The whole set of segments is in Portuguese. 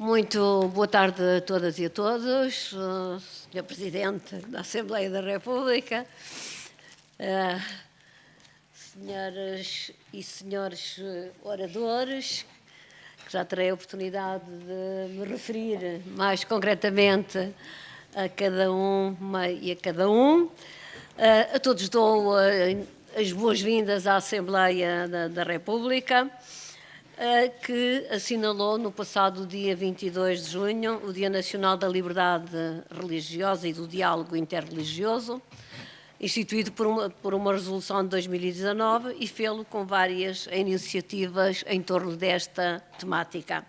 Muito boa tarde a todas e a todos, Sr. Presidente da Assembleia da República, senhoras e senhores oradores, que já terei a oportunidade de me referir mais concretamente a cada uma e a cada um. A todos dou as boas-vindas à Assembleia da República, que assinalou no passado dia 22 de junho o Dia Nacional da Liberdade Religiosa e do Diálogo Interreligioso, instituído por uma resolução de 2019 e fê-lo com várias iniciativas em torno desta temática.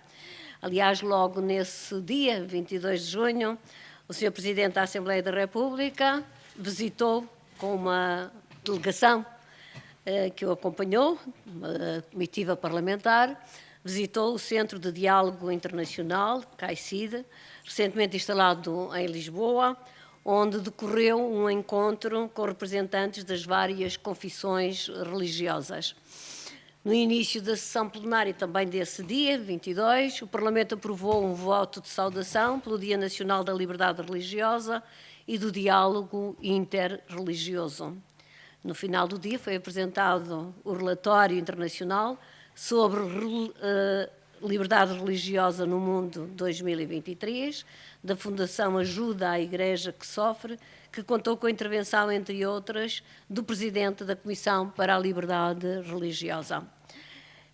Aliás, logo nesse dia, 22 de junho, o Sr. Presidente da Assembleia da República visitou com uma delegação que o acompanhou, uma comitiva parlamentar, visitou o Centro de Diálogo Internacional, CAICID, recentemente instalado em Lisboa, onde decorreu um encontro com representantes das várias confissões religiosas. No início da sessão plenária também desse dia, 22, o Parlamento aprovou um voto de saudação pelo Dia Nacional da Liberdade Religiosa e do Diálogo Interreligioso. No final do dia foi apresentado o relatório internacional sobre liberdade religiosa no mundo 2023, da Fundação Ajuda à Igreja que Sofre, que contou com a intervenção, entre outras, do Presidente da Comissão para a Liberdade Religiosa.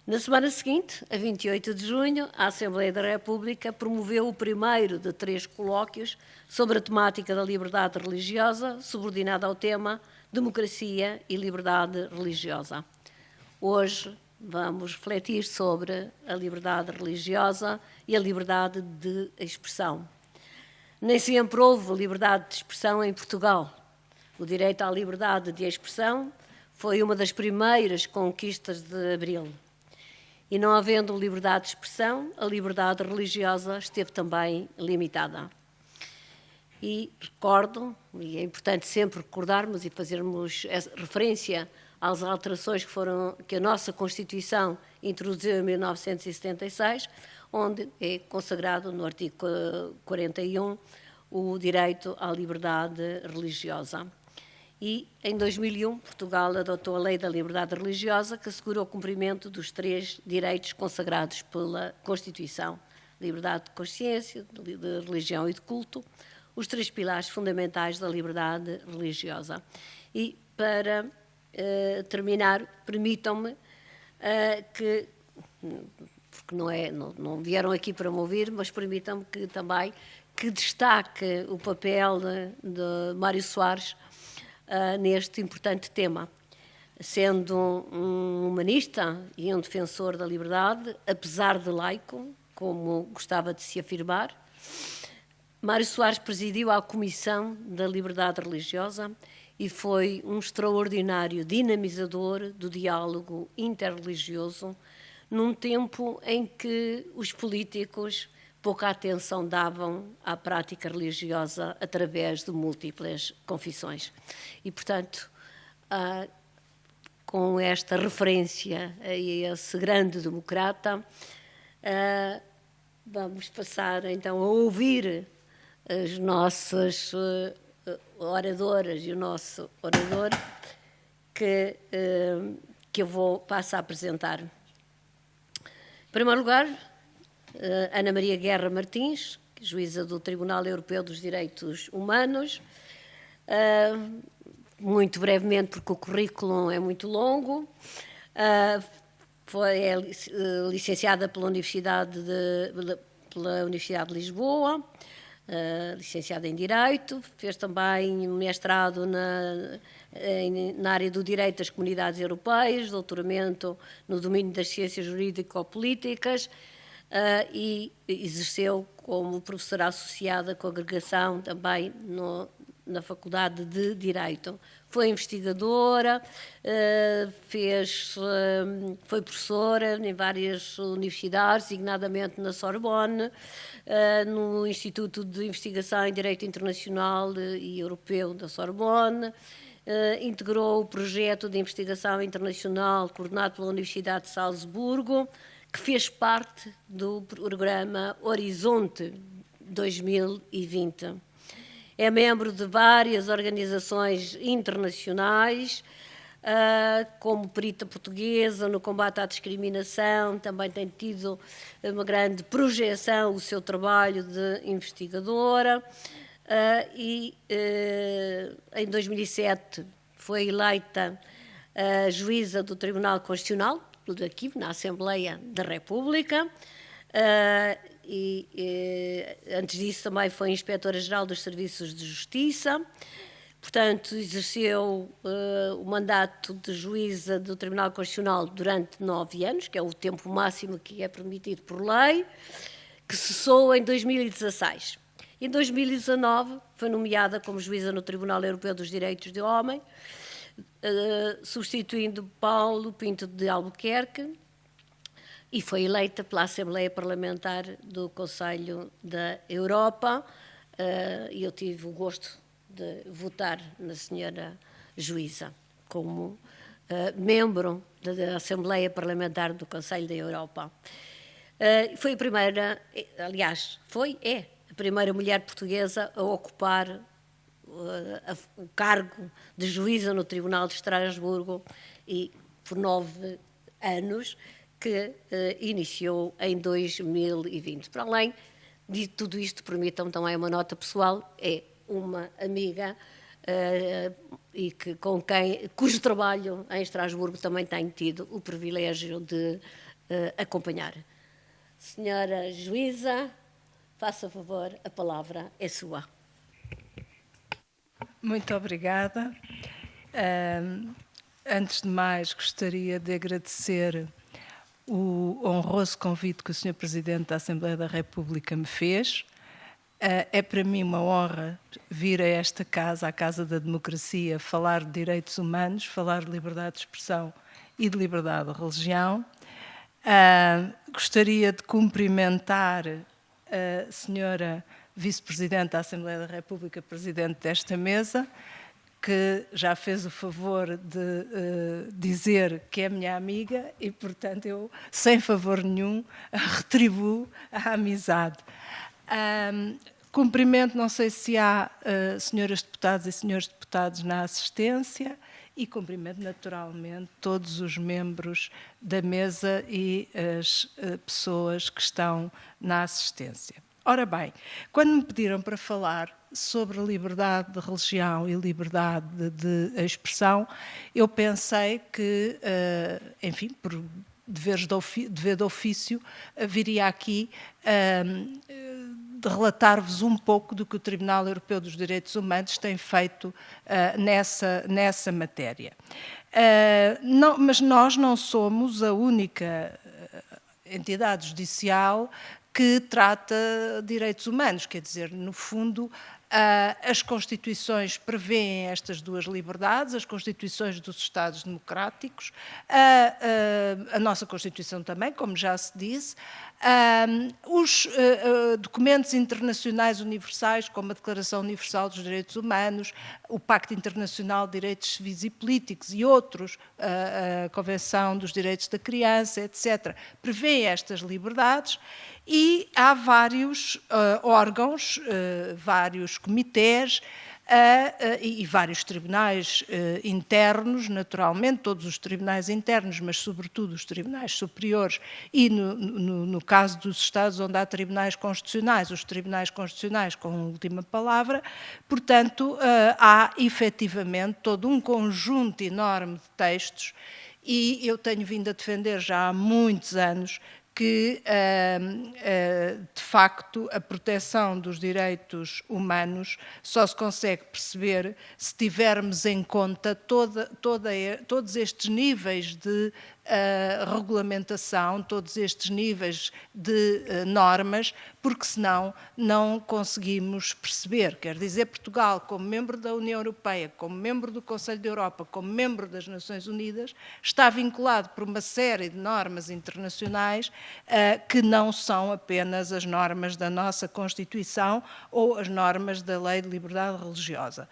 Na semana seguinte, a 28 de junho, a Assembleia da República promoveu o primeiro de 3 colóquios sobre a temática da liberdade religiosa, subordinada ao tema Democracia e Liberdade Religiosa. Hoje vamos refletir sobre a liberdade religiosa e a liberdade de expressão. Nem sempre houve liberdade de expressão em Portugal. O direito à liberdade de expressão foi uma das primeiras conquistas de Abril. E não havendo liberdade de expressão, a liberdade religiosa esteve também limitada. E recordo, e é importante sempre recordarmos e fazermos referência às alterações que a nossa Constituição introduziu em 1976, onde é consagrado no artigo 41 o direito à liberdade religiosa. E, em 2001, Portugal adotou a Lei da Liberdade Religiosa, que assegurou o cumprimento dos 3 direitos consagrados pela Constituição: liberdade de consciência, de religião e de culto, os 3 pilares fundamentais da liberdade religiosa. E, para terminar, permitam-me que, porque não vieram aqui para me ouvir, mas permitam-me que também que destaque o papel de Mário Soares neste importante tema. Sendo um humanista e um defensor da liberdade, apesar de laico, como gostava de se afirmar, Mário Soares presidiu a Comissão da Liberdade Religiosa e foi um extraordinário dinamizador do diálogo interreligioso num tempo em que os políticos pouca atenção davam à prática religiosa através de múltiplas confissões. E, portanto, com esta referência a esse grande democrata, vamos passar então a ouvir as nossas oradoras e o nosso orador que eu passo a apresentar. Em primeiro lugar, Ana Maria Guerra Martins, juíza do Tribunal Europeu dos Direitos Humanos. Muito brevemente, porque o currículo é muito longo, foi licenciada pela Universidade de Lisboa, licenciada em Direito, fez também mestrado na área do Direito das Comunidades Europeias, doutoramento no domínio das Ciências Jurídico-Políticas e exerceu como professora associada com agregação também na Faculdade de Direito. Foi investigadora, foi professora em várias universidades, designadamente na Sorbonne, no Instituto de Investigação em Direito Internacional e Europeu da Sorbonne, integrou o projeto de investigação internacional coordenado pela Universidade de Salzburgo, que fez parte do programa Horizonte 2020. É membro de várias organizações internacionais, como perita portuguesa no combate à discriminação, também tem tido uma grande projeção o seu trabalho de investigadora, e em 2007 foi eleita juíza do Tribunal Constitucional, aqui na Assembleia da República, antes disso também foi inspetora-geral dos Serviços de Justiça. Portanto, exerceu o mandato de juíza do Tribunal Constitucional durante 9 anos, que é o tempo máximo que é permitido por lei, que cessou em 2016. Em 2019 foi nomeada como juíza no Tribunal Europeu dos Direitos do Homem, substituindo Paulo Pinto de Albuquerque, e foi eleita pela Assembleia Parlamentar do Conselho da Europa, e eu tive o gosto de votar na senhora juíza como membro da Assembleia Parlamentar do Conselho da Europa. Foi a primeira, aliás, é a primeira mulher portuguesa a ocupar o cargo de juíza no Tribunal de Estrasburgo, e por 9 anos, que iniciou em 2020. Para além de tudo isto, permitam-me também uma nota pessoal, é uma amiga e cujo trabalho em Estrasburgo também tenho tido o privilégio de acompanhar. Senhora juíza, faça favor, a palavra é sua. Muito obrigada. Antes de mais, gostaria de agradecer o honroso convite que o Sr. Presidente da Assembleia da República me fez. É para mim uma honra vir a esta casa, à Casa da Democracia, falar de direitos humanos, falar de liberdade de expressão e de liberdade de religião. Gostaria de cumprimentar a Sra. Vice-Presidente da Assembleia da República, Presidente desta mesa, que já fez o favor de dizer que é minha amiga e, portanto, eu, sem favor nenhum, retribuo a amizade. Cumprimento, não sei se há senhoras deputadas e senhores deputados na assistência, e cumprimento naturalmente todos os membros da mesa e as pessoas que estão na assistência. Ora bem, quando me pediram para falar sobre liberdade de religião e liberdade de expressão, eu pensei que, enfim, por dever de ofício, viria aqui de relatar-vos um pouco do que o Tribunal Europeu dos Direitos Humanos tem feito nessa matéria. Mas nós não somos a única entidade judicial que trata direitos humanos, quer dizer, no fundo, as Constituições prevêem estas duas liberdades, as Constituições dos Estados democráticos, a nossa Constituição também, como já se disse, os documentos internacionais universais, como a Declaração Universal dos Direitos Humanos, o Pacto Internacional de Direitos Civis e Políticos e outros, a Convenção dos Direitos da Criança, etc., prevêem estas liberdades. E há vários órgãos, vários comitês e vários tribunais internos, naturalmente, todos os tribunais internos, mas sobretudo os tribunais superiores e, no caso dos Estados onde há tribunais constitucionais, os tribunais constitucionais com a última palavra. Portanto, há efetivamente todo um conjunto enorme de textos, e eu tenho vindo a defender já há muitos anos que, de facto, a proteção dos direitos humanos só se consegue perceber se tivermos em conta todos estes níveis de regulamentação, todos estes níveis de normas, porque senão não conseguimos perceber. Quer dizer, Portugal, como membro da União Europeia, como membro do Conselho da Europa, como membro das Nações Unidas, está vinculado por uma série de normas internacionais que não são apenas as normas da nossa Constituição ou as normas da Lei de Liberdade Religiosa.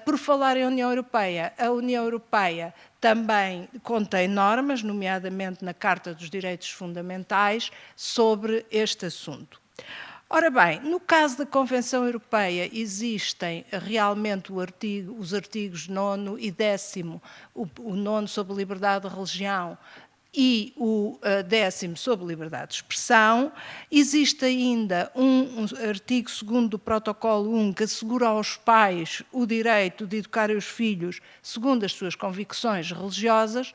Por falar em União Europeia, a União Europeia também contém normas, nomeadamente na Carta dos Direitos Fundamentais, sobre este assunto. Ora bem, no caso da Convenção Europeia existem realmente os artigos 9º e 10º, o 9º sobre liberdade de religião e o 10º sobre liberdade de expressão. Existe ainda um artigo 2º do Protocolo 1 que assegura aos pais o direito de educar os filhos segundo as suas convicções religiosas.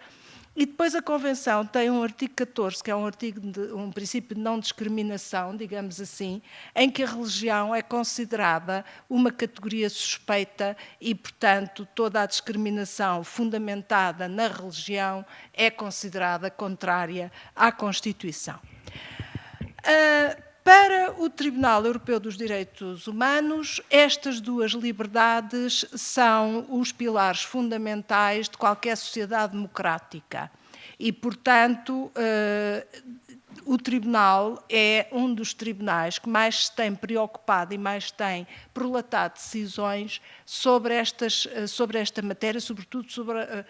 E depois a Convenção tem um artigo 14, que é um princípio de não discriminação, digamos assim, em que a religião é considerada uma categoria suspeita e, portanto, toda a discriminação fundamentada na religião é considerada contrária à Constituição. Para o Tribunal Europeu dos Direitos Humanos, estas duas liberdades são os pilares fundamentais de qualquer sociedade democrática e, portanto, o Tribunal é um dos tribunais que mais se tem preocupado e mais tem prolatado decisões sobre esta matéria, sobretudo sobre a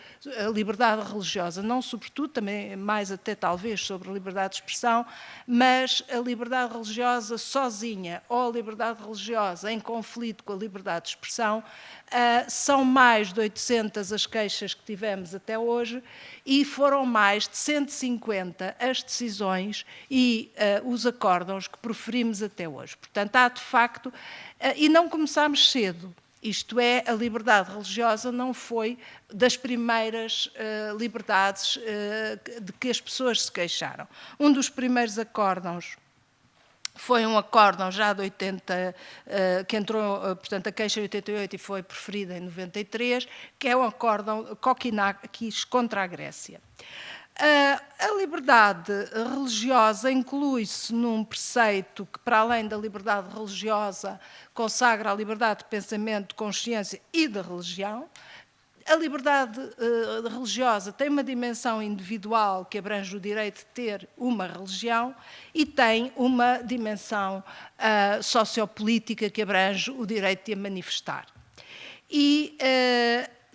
liberdade religiosa. Não sobretudo, também mais até talvez sobre a liberdade de expressão, mas a liberdade religiosa sozinha ou a liberdade religiosa em conflito com a liberdade de expressão. São mais de 800 as queixas que tivemos até hoje e foram mais de 150 as decisões e os acórdãos que proferimos até hoje. Portanto, há de facto... e não começámos cedo. Isto é, a liberdade religiosa não foi das primeiras liberdades de que as pessoas se queixaram. Um dos primeiros acórdãos foi um acórdão já de 80, que entrou, portanto, a queixa em 88 e foi preferida em 93, que é um acórdão Kokkinakis contra a Grécia. A liberdade religiosa inclui-se num preceito que, para além da liberdade religiosa, consagra a liberdade de pensamento, de consciência e de religião. A liberdade religiosa tem uma dimensão individual que abrange o direito de ter uma religião e tem uma dimensão sociopolítica que abrange o direito de a manifestar. E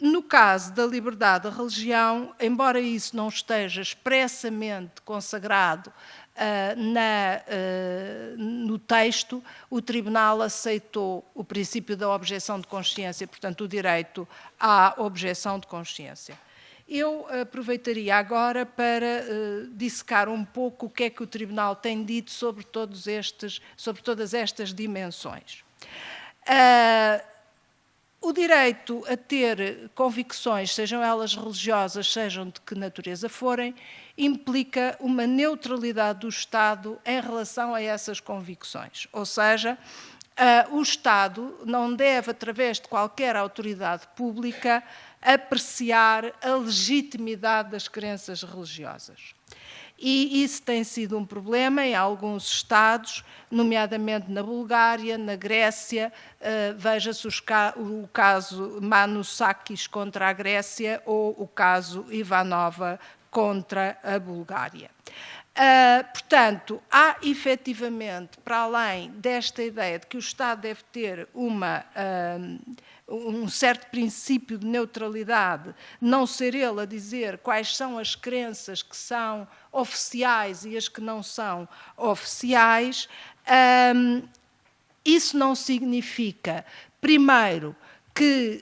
no caso da liberdade de religião, embora isso não esteja expressamente consagrado no texto, o Tribunal aceitou o princípio da objeção de consciência, portanto, o direito à objeção de consciência. Eu aproveitaria agora para dissecar um pouco o que é que o Tribunal tem dito sobre todas estas dimensões. O direito a ter convicções, sejam elas religiosas, sejam de que natureza forem, implica uma neutralidade do Estado em relação a essas convicções. Ou seja, o Estado não deve, através de qualquer autoridade pública, apreciar a legitimidade das crenças religiosas. E isso tem sido um problema em alguns Estados, nomeadamente na Bulgária, na Grécia. Veja-se o caso Manoussakis contra a Grécia ou o caso Ivanova contra a Bulgária. Portanto, há efetivamente, para além desta ideia de que o Estado deve ter um certo princípio de neutralidade, não ser ele a dizer quais são as crenças que são oficiais e as que não são oficiais, isso não significa, primeiro, que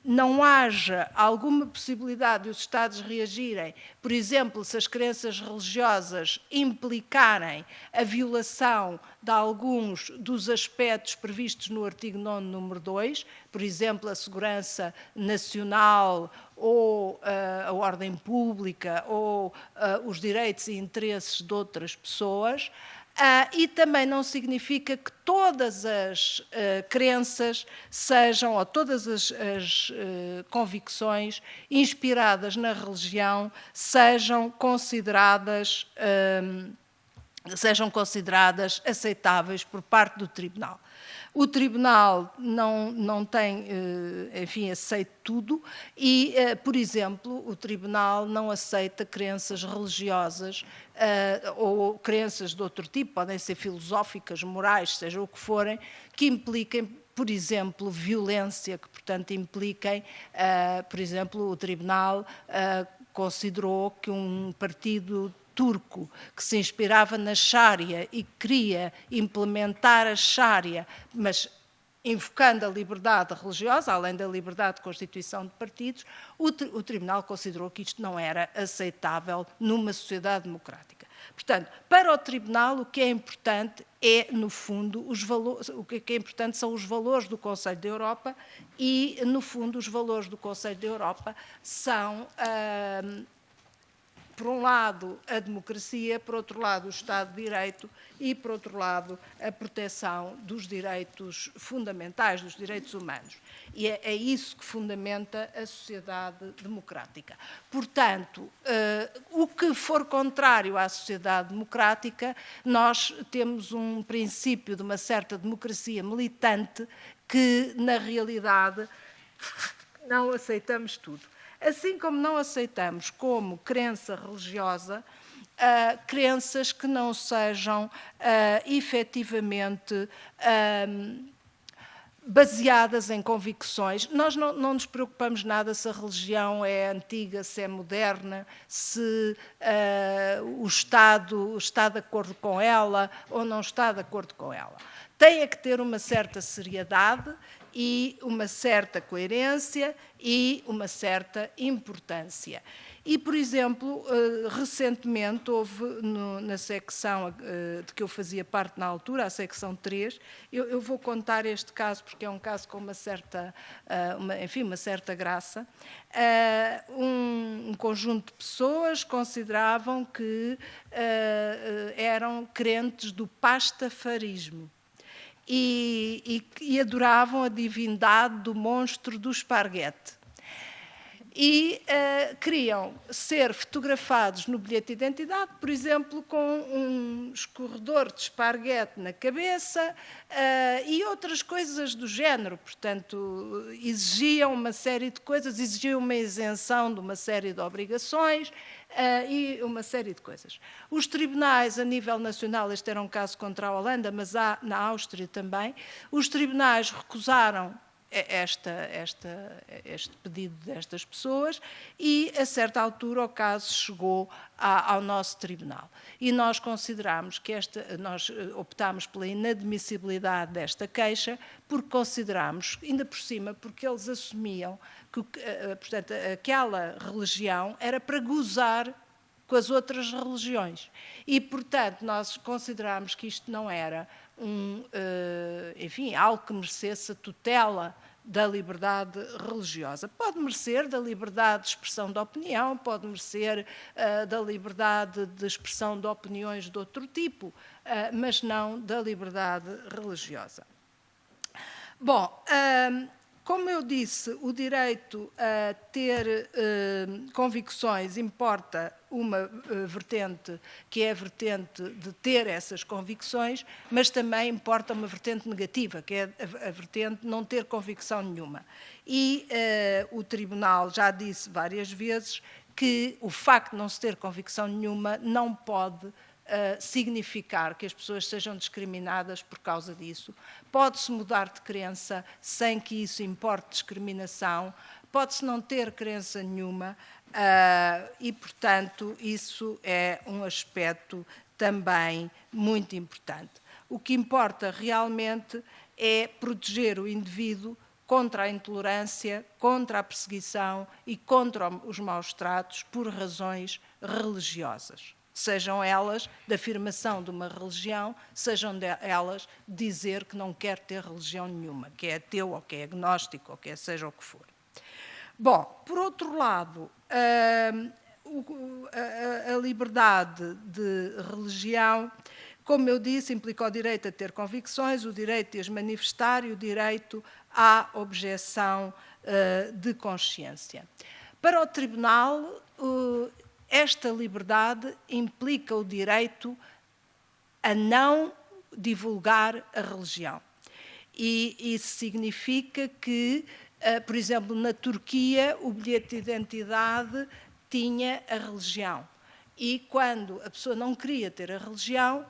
não haja alguma possibilidade de os Estados reagirem, por exemplo, se as crenças religiosas implicarem a violação de alguns dos aspectos previstos no artigo 9º, número 2, por exemplo, a segurança nacional ou a ordem pública ou os direitos e interesses de outras pessoas. E também não significa que todas as crenças sejam, ou todas as convicções inspiradas na religião sejam consideradas aceitáveis por parte do Tribunal. O Tribunal não tem, enfim, aceito tudo e, por exemplo, o Tribunal não aceita crenças religiosas ou crenças de outro tipo, podem ser filosóficas, morais, seja o que forem, que impliquem por exemplo, violência que, portanto, impliquem, por exemplo, o Tribunal considerou que um partido turco que se inspirava na Sharia e queria implementar a Sharia, mas invocando a liberdade religiosa, além da liberdade de constituição de partidos, o Tribunal considerou que isto não era aceitável numa sociedade democrática. Portanto, para o Tribunal, o que é importante é, no fundo, o que é importante são os valores do Conselho da Europa e, no fundo, os valores do Conselho da Europa são, por um lado, a democracia, por outro lado, o Estado de Direito e, por outro lado, a proteção dos direitos fundamentais, dos direitos humanos. E é isso que fundamenta a sociedade democrática. Portanto, o que for contrário à sociedade democrática, nós temos um princípio de uma certa democracia militante que, na realidade, não aceitamos tudo. Assim como não aceitamos como crença religiosa crenças que não sejam efetivamente baseadas em convicções. Nós não nos preocupamos nada se a religião é antiga, se é moderna, se o Estado está de acordo com ela ou não está de acordo com ela. Tem que ter uma certa seriedade e uma certa coerência e uma certa importância. E, por exemplo, recentemente houve na secção de que eu fazia parte na altura, a secção 3, eu vou contar este caso porque é um caso com uma certa graça. Um conjunto de pessoas consideravam que eram crentes do pastafarismo. E adoravam a divindade do monstro do esparguete. E queriam ser fotografados no bilhete de identidade, por exemplo, com um escorredor de esparguete na cabeça e outras coisas do género. Portanto, exigiam uma série de coisas, exigiam uma isenção de uma série de obrigações e uma série de coisas. Os tribunais, a nível nacional, este era um caso contra a Holanda, mas há na Áustria também, os tribunais recusaram este pedido destas pessoas e, a certa altura, o caso chegou ao nosso tribunal. E nós consideramos que nós optámos pela inadmissibilidade desta queixa porque consideramos, ainda por cima, porque eles assumiam que, portanto, aquela religião era para gozar com as outras religiões. E, portanto, nós consideramos que isto não era algo que merecesse a tutela da liberdade religiosa. Pode merecer da liberdade de expressão de opinião, pode merecer da liberdade de expressão de opiniões de outro tipo, mas não da liberdade religiosa. Bom, como eu disse, o direito a ter convicções importa uma vertente, que é a vertente de ter essas convicções, mas também importa uma vertente negativa, que é a vertente de não ter convicção nenhuma. E o Tribunal já disse várias vezes que o facto de não se ter convicção nenhuma não pode significar que as pessoas sejam discriminadas por causa disso. Pode-se mudar de crença sem que isso importe discriminação, pode-se não ter crença nenhuma e, portanto, isso é um aspecto também muito importante. O que importa realmente é proteger o indivíduo contra a intolerância, contra a perseguição e contra os maus tratos por razões religiosas. Sejam elas de afirmação de uma religião, sejam elas de dizer que não quer ter religião nenhuma, que é ateu ou que é agnóstico ou que seja o que for. Bom, por outro lado, a liberdade de religião, como eu disse, implica o direito a ter convicções, o direito de as manifestar e o direito à objeção de consciência. Para o Tribunal, esta liberdade implica o direito a não divulgar a religião. E isso significa que, por exemplo, na Turquia, o bilhete de identidade tinha a religião. E quando a pessoa não queria ter a religião,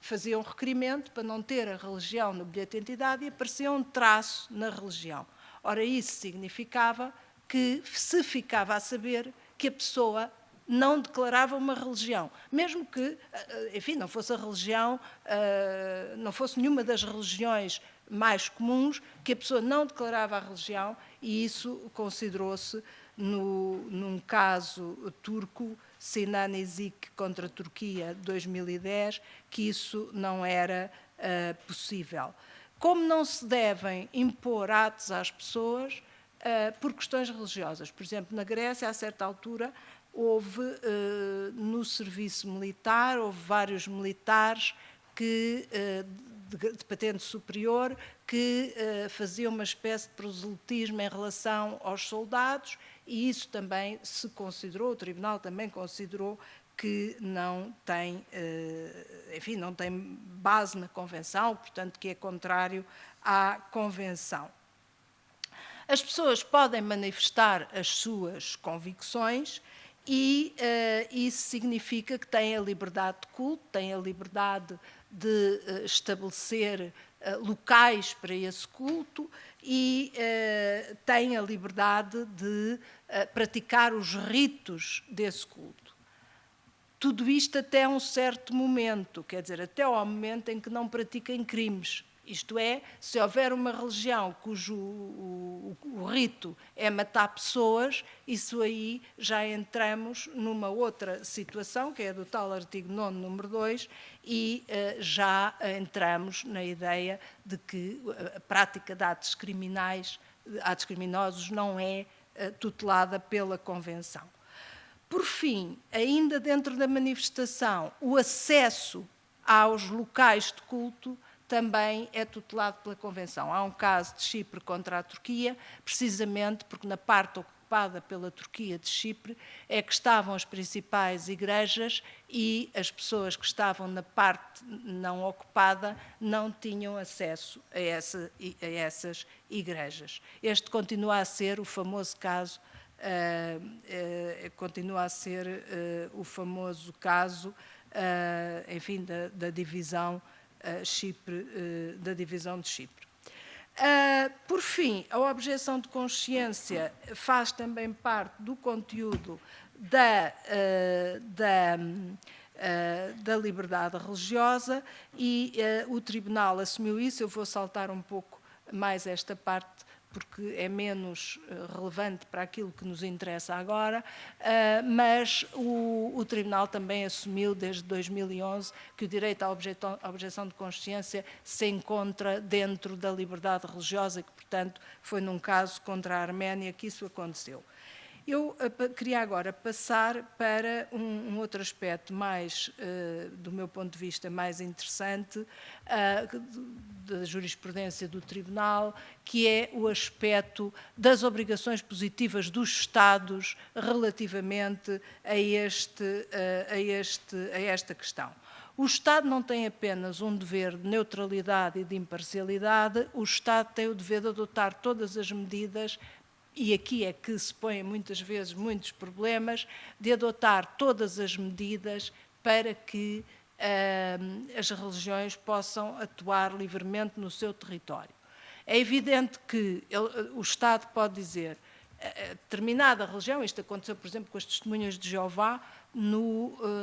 fazia um requerimento para não ter a religião no bilhete de identidade e aparecia um traço na religião. Ora, isso significava que se ficava a saber que a pessoa não declarava uma religião, mesmo que, enfim, não fosse a religião, não fosse nenhuma das religiões mais comuns, que a pessoa não declarava a religião, e isso considerou-se, num caso turco, Sinan Ezik contra a Turquia, de 2010, que isso não era possível. Como não se devem impor atos às pessoas por questões religiosas. Por exemplo, na Grécia, a certa altura, houve, no serviço militar, houve vários militares que, de patente superior, que faziam uma espécie de proselitismo em relação aos soldados, e isso também se considerou, o Tribunal também considerou que não tem, enfim, não tem base na Convenção, portanto, que é contrário à Convenção. As pessoas podem manifestar as suas convicções e isso significa que têm a liberdade de culto, têm a liberdade de estabelecer locais para esse culto e têm a liberdade de praticar os ritos desse culto. Tudo isto até um certo momento, quer dizer, até ao momento em que não pratiquem crimes. Isto é, se houver uma religião cujo o rito é matar pessoas, isso aí já entramos numa outra situação, que é do tal artigo 9º, número 2, e já entramos na ideia de que a prática de atos criminosos não é tutelada pela Convenção. Por fim, ainda dentro da manifestação, o acesso aos locais de culto também é tutelado pela Convenção. Há um caso de Chipre contra a Turquia, precisamente porque na parte ocupada pela Turquia de Chipre é que estavam as principais igrejas e as pessoas que estavam na parte não ocupada não tinham acesso a essas igrejas. Este continua a ser o famoso caso enfim, da divisão da divisão de Chipre. Por fim, a objeção de consciência faz também parte do conteúdo da liberdade religiosa e o Tribunal assumiu isso. Eu vou saltar um pouco mais esta parte porque é menos relevante para aquilo que nos interessa agora, mas o Tribunal também assumiu desde 2011 que o direito à objeção de consciência se encontra dentro da liberdade religiosa e que, portanto, foi num caso contra a Arménia que isso aconteceu. Eu queria agora passar para um outro aspecto mais, do meu ponto de vista, mais interessante da jurisprudência do Tribunal, que é o aspecto das obrigações positivas dos Estados relativamente a esta questão. O Estado não tem apenas um dever de neutralidade e de imparcialidade, o Estado tem o dever de adotar todas as medidas, e aqui é que se põem muitas vezes muitos problemas, de adotar todas as medidas para que as religiões possam atuar livremente no seu território. É evidente que o Estado pode dizer determinada religião, isto aconteceu, por exemplo, com as testemunhas de Jeová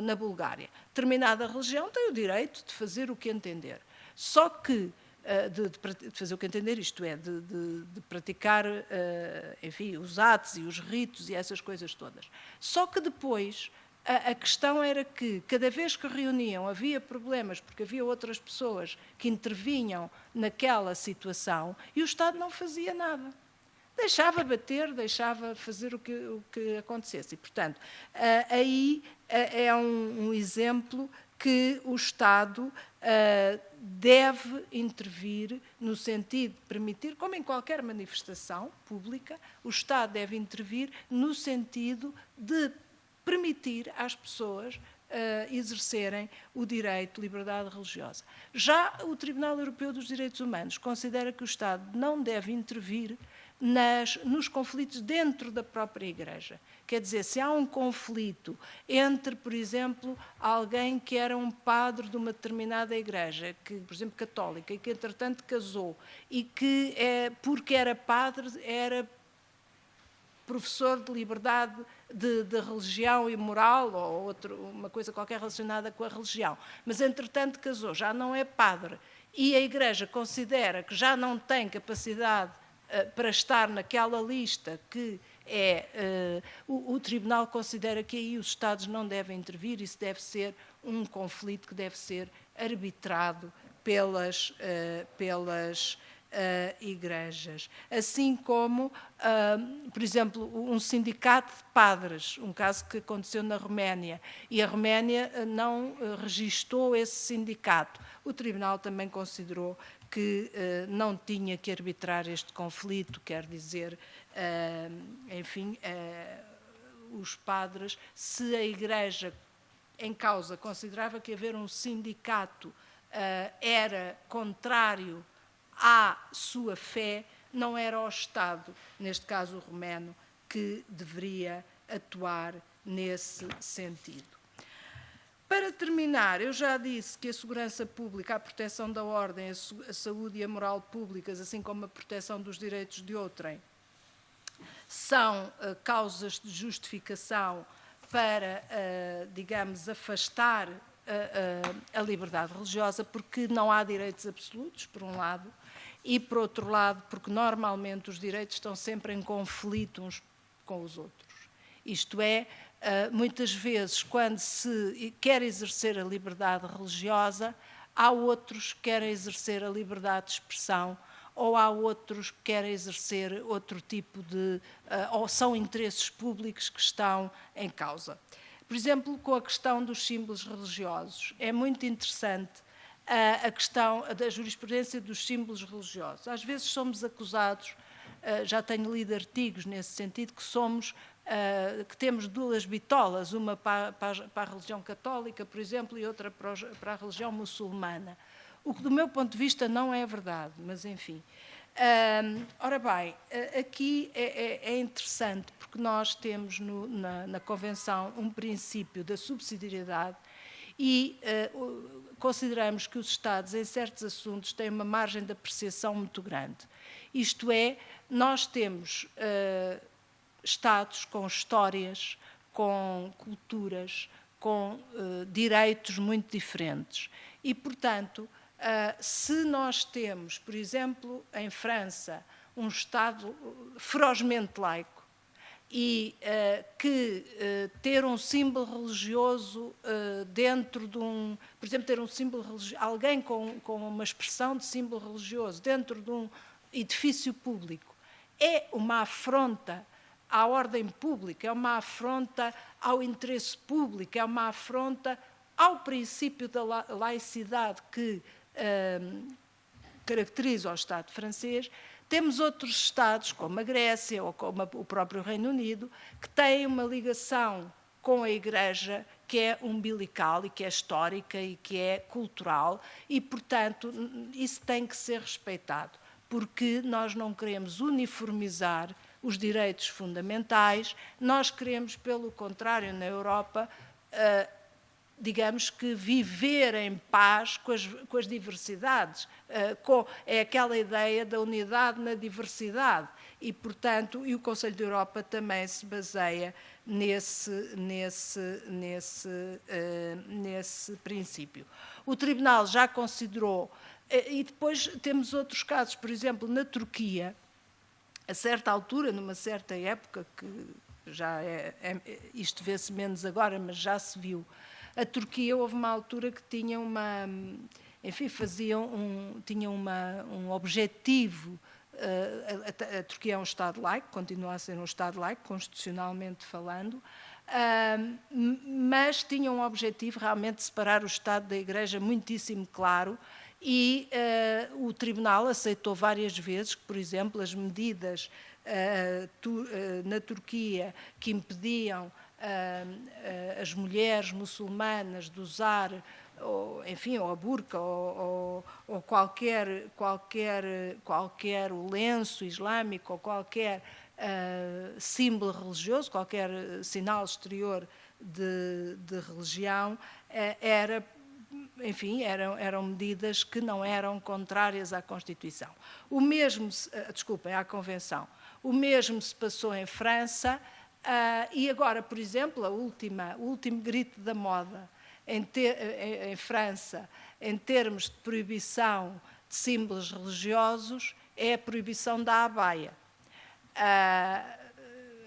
na Bulgária, determinada religião tem o direito de fazer o que entender. Só que de fazer o que entender, isto é, de praticar, enfim, os atos e os ritos e essas coisas todas. Só que depois a questão era que, cada vez que reuniam, havia problemas, porque havia outras pessoas que intervinham naquela situação e o Estado não fazia nada. Deixava bater, deixava fazer o que acontecesse. E, portanto, aí é um exemplo que o Estado deve intervir no sentido de permitir, como em qualquer manifestação pública, o Estado deve intervir no sentido de permitir às pessoas exercerem o direito de liberdade religiosa. Já o Tribunal Europeu dos Direitos Humanos considera que o Estado não deve intervir nos conflitos dentro da própria Igreja. Quer dizer, se há um conflito entre, por exemplo, alguém que era um padre de uma determinada igreja, que, por exemplo, católica, e que entretanto casou, e que, porque era padre, era professor de liberdade de religião e moral, ou uma coisa qualquer relacionada com a religião, mas entretanto casou, já não é padre, e a Igreja considera que já não tem capacidade para estar naquela lista que o Tribunal considera que aí os Estados não devem intervir, isso deve ser um conflito que deve ser arbitrado pelas igrejas. Assim como, por exemplo, um sindicato de padres, um caso que aconteceu na Roménia, e a Roménia não registou esse sindicato. O Tribunal também considerou que não tinha que arbitrar este conflito, quer dizer, enfim, os padres, se a Igreja em causa considerava que haver um sindicato era contrário à sua fé, não era o Estado, neste caso o romeno, que deveria atuar nesse sentido. Para terminar, eu já disse que a segurança pública, a proteção da ordem, a saúde e a moral públicas, assim como a proteção dos direitos de outrem, são causas de justificação para, digamos, afastar a liberdade religiosa, porque não há direitos absolutos, por um lado, e, por outro lado, porque normalmente os direitos estão sempre em conflito uns com os outros. Isto é, muitas vezes, quando se quer exercer a liberdade religiosa, há outros que querem exercer a liberdade de expressão, ou há outros que querem exercer outro tipo de... ou são interesses públicos que estão em causa. Por exemplo, com a questão dos símbolos religiosos, é muito interessante a questão da jurisprudência dos símbolos religiosos. Às vezes somos acusados, já tenho lido artigos nesse sentido, que temos duas bitolas, uma para a religião católica, por exemplo, e outra para a religião muçulmana. O que, do meu ponto de vista, não é verdade, mas enfim. Ora bem, aqui é interessante, porque nós temos na Convenção um princípio da subsidiariedade e consideramos que os Estados, em certos assuntos, têm uma margem de apreciação muito grande. Isto é, nós temos Estados com histórias, com culturas, com direitos muito diferentes. E, portanto, se nós temos, por exemplo, em França, um Estado ferozmente laico, e que ter um símbolo religioso dentro de um... Por exemplo, ter um símbolo religioso, alguém com uma expressão de símbolo religioso dentro de um edifício público é uma afronta à ordem pública, é uma afronta ao interesse público, é uma afronta ao princípio da laicidade que caracteriza o Estado francês. Temos outros Estados, como a Grécia ou como o próprio Reino Unido, que têm uma ligação com a Igreja que é umbilical e que é histórica e que é cultural e, portanto, isso tem que ser respeitado, porque nós não queremos uniformizar os direitos fundamentais, nós queremos, pelo contrário, na Europa, digamos que viver em paz com as diversidades, é aquela ideia da unidade na diversidade e, portanto, e o Conselho da Europa também se baseia nesse princípio. O Tribunal já considerou, e depois temos outros casos, por exemplo, na Turquia, a certa altura, numa certa época, que já isto vê-se menos agora, mas já se viu, a Turquia houve uma altura que tinha tinha um objetivo. A Turquia é um Estado laico, continua a ser um Estado laico, constitucionalmente falando, mas tinha um objetivo realmente de separar o Estado da Igreja muitíssimo claro e o Tribunal aceitou várias vezes que, por exemplo, as medidas na Turquia que impediam as mulheres muçulmanas de usar enfim, ou a burca, ou qualquer lenço islâmico, ou qualquer símbolo religioso, qualquer sinal exterior de religião, eram medidas que não eram contrárias à Constituição. O mesmo, desculpem, à Convenção. O mesmo se passou em França, e agora, por exemplo, o último grito da moda em França, em termos de proibição de símbolos religiosos, é a proibição da abaia.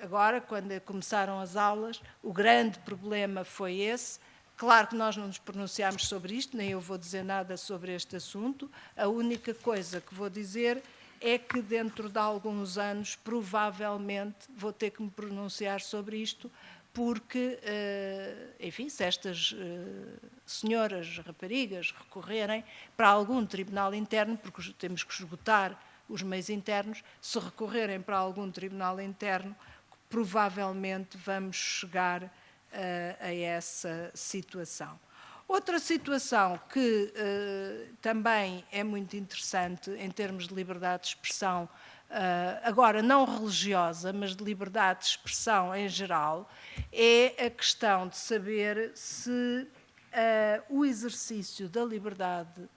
Agora, quando começaram as aulas, o grande problema foi esse. Claro que nós não nos pronunciámos sobre isto, nem eu vou dizer nada sobre este assunto. A única coisa que vou dizer é que dentro de alguns anos, provavelmente, vou ter que me pronunciar sobre isto, porque, enfim, se estas senhoras, raparigas, recorrerem para algum tribunal interno, porque temos que esgotar os meios internos, se recorrerem para algum tribunal interno, provavelmente vamos chegar a essa situação. Outra situação que também é muito interessante em termos de liberdade de expressão, agora não religiosa, mas de liberdade de expressão em geral, é a questão de saber se o exercício da liberdade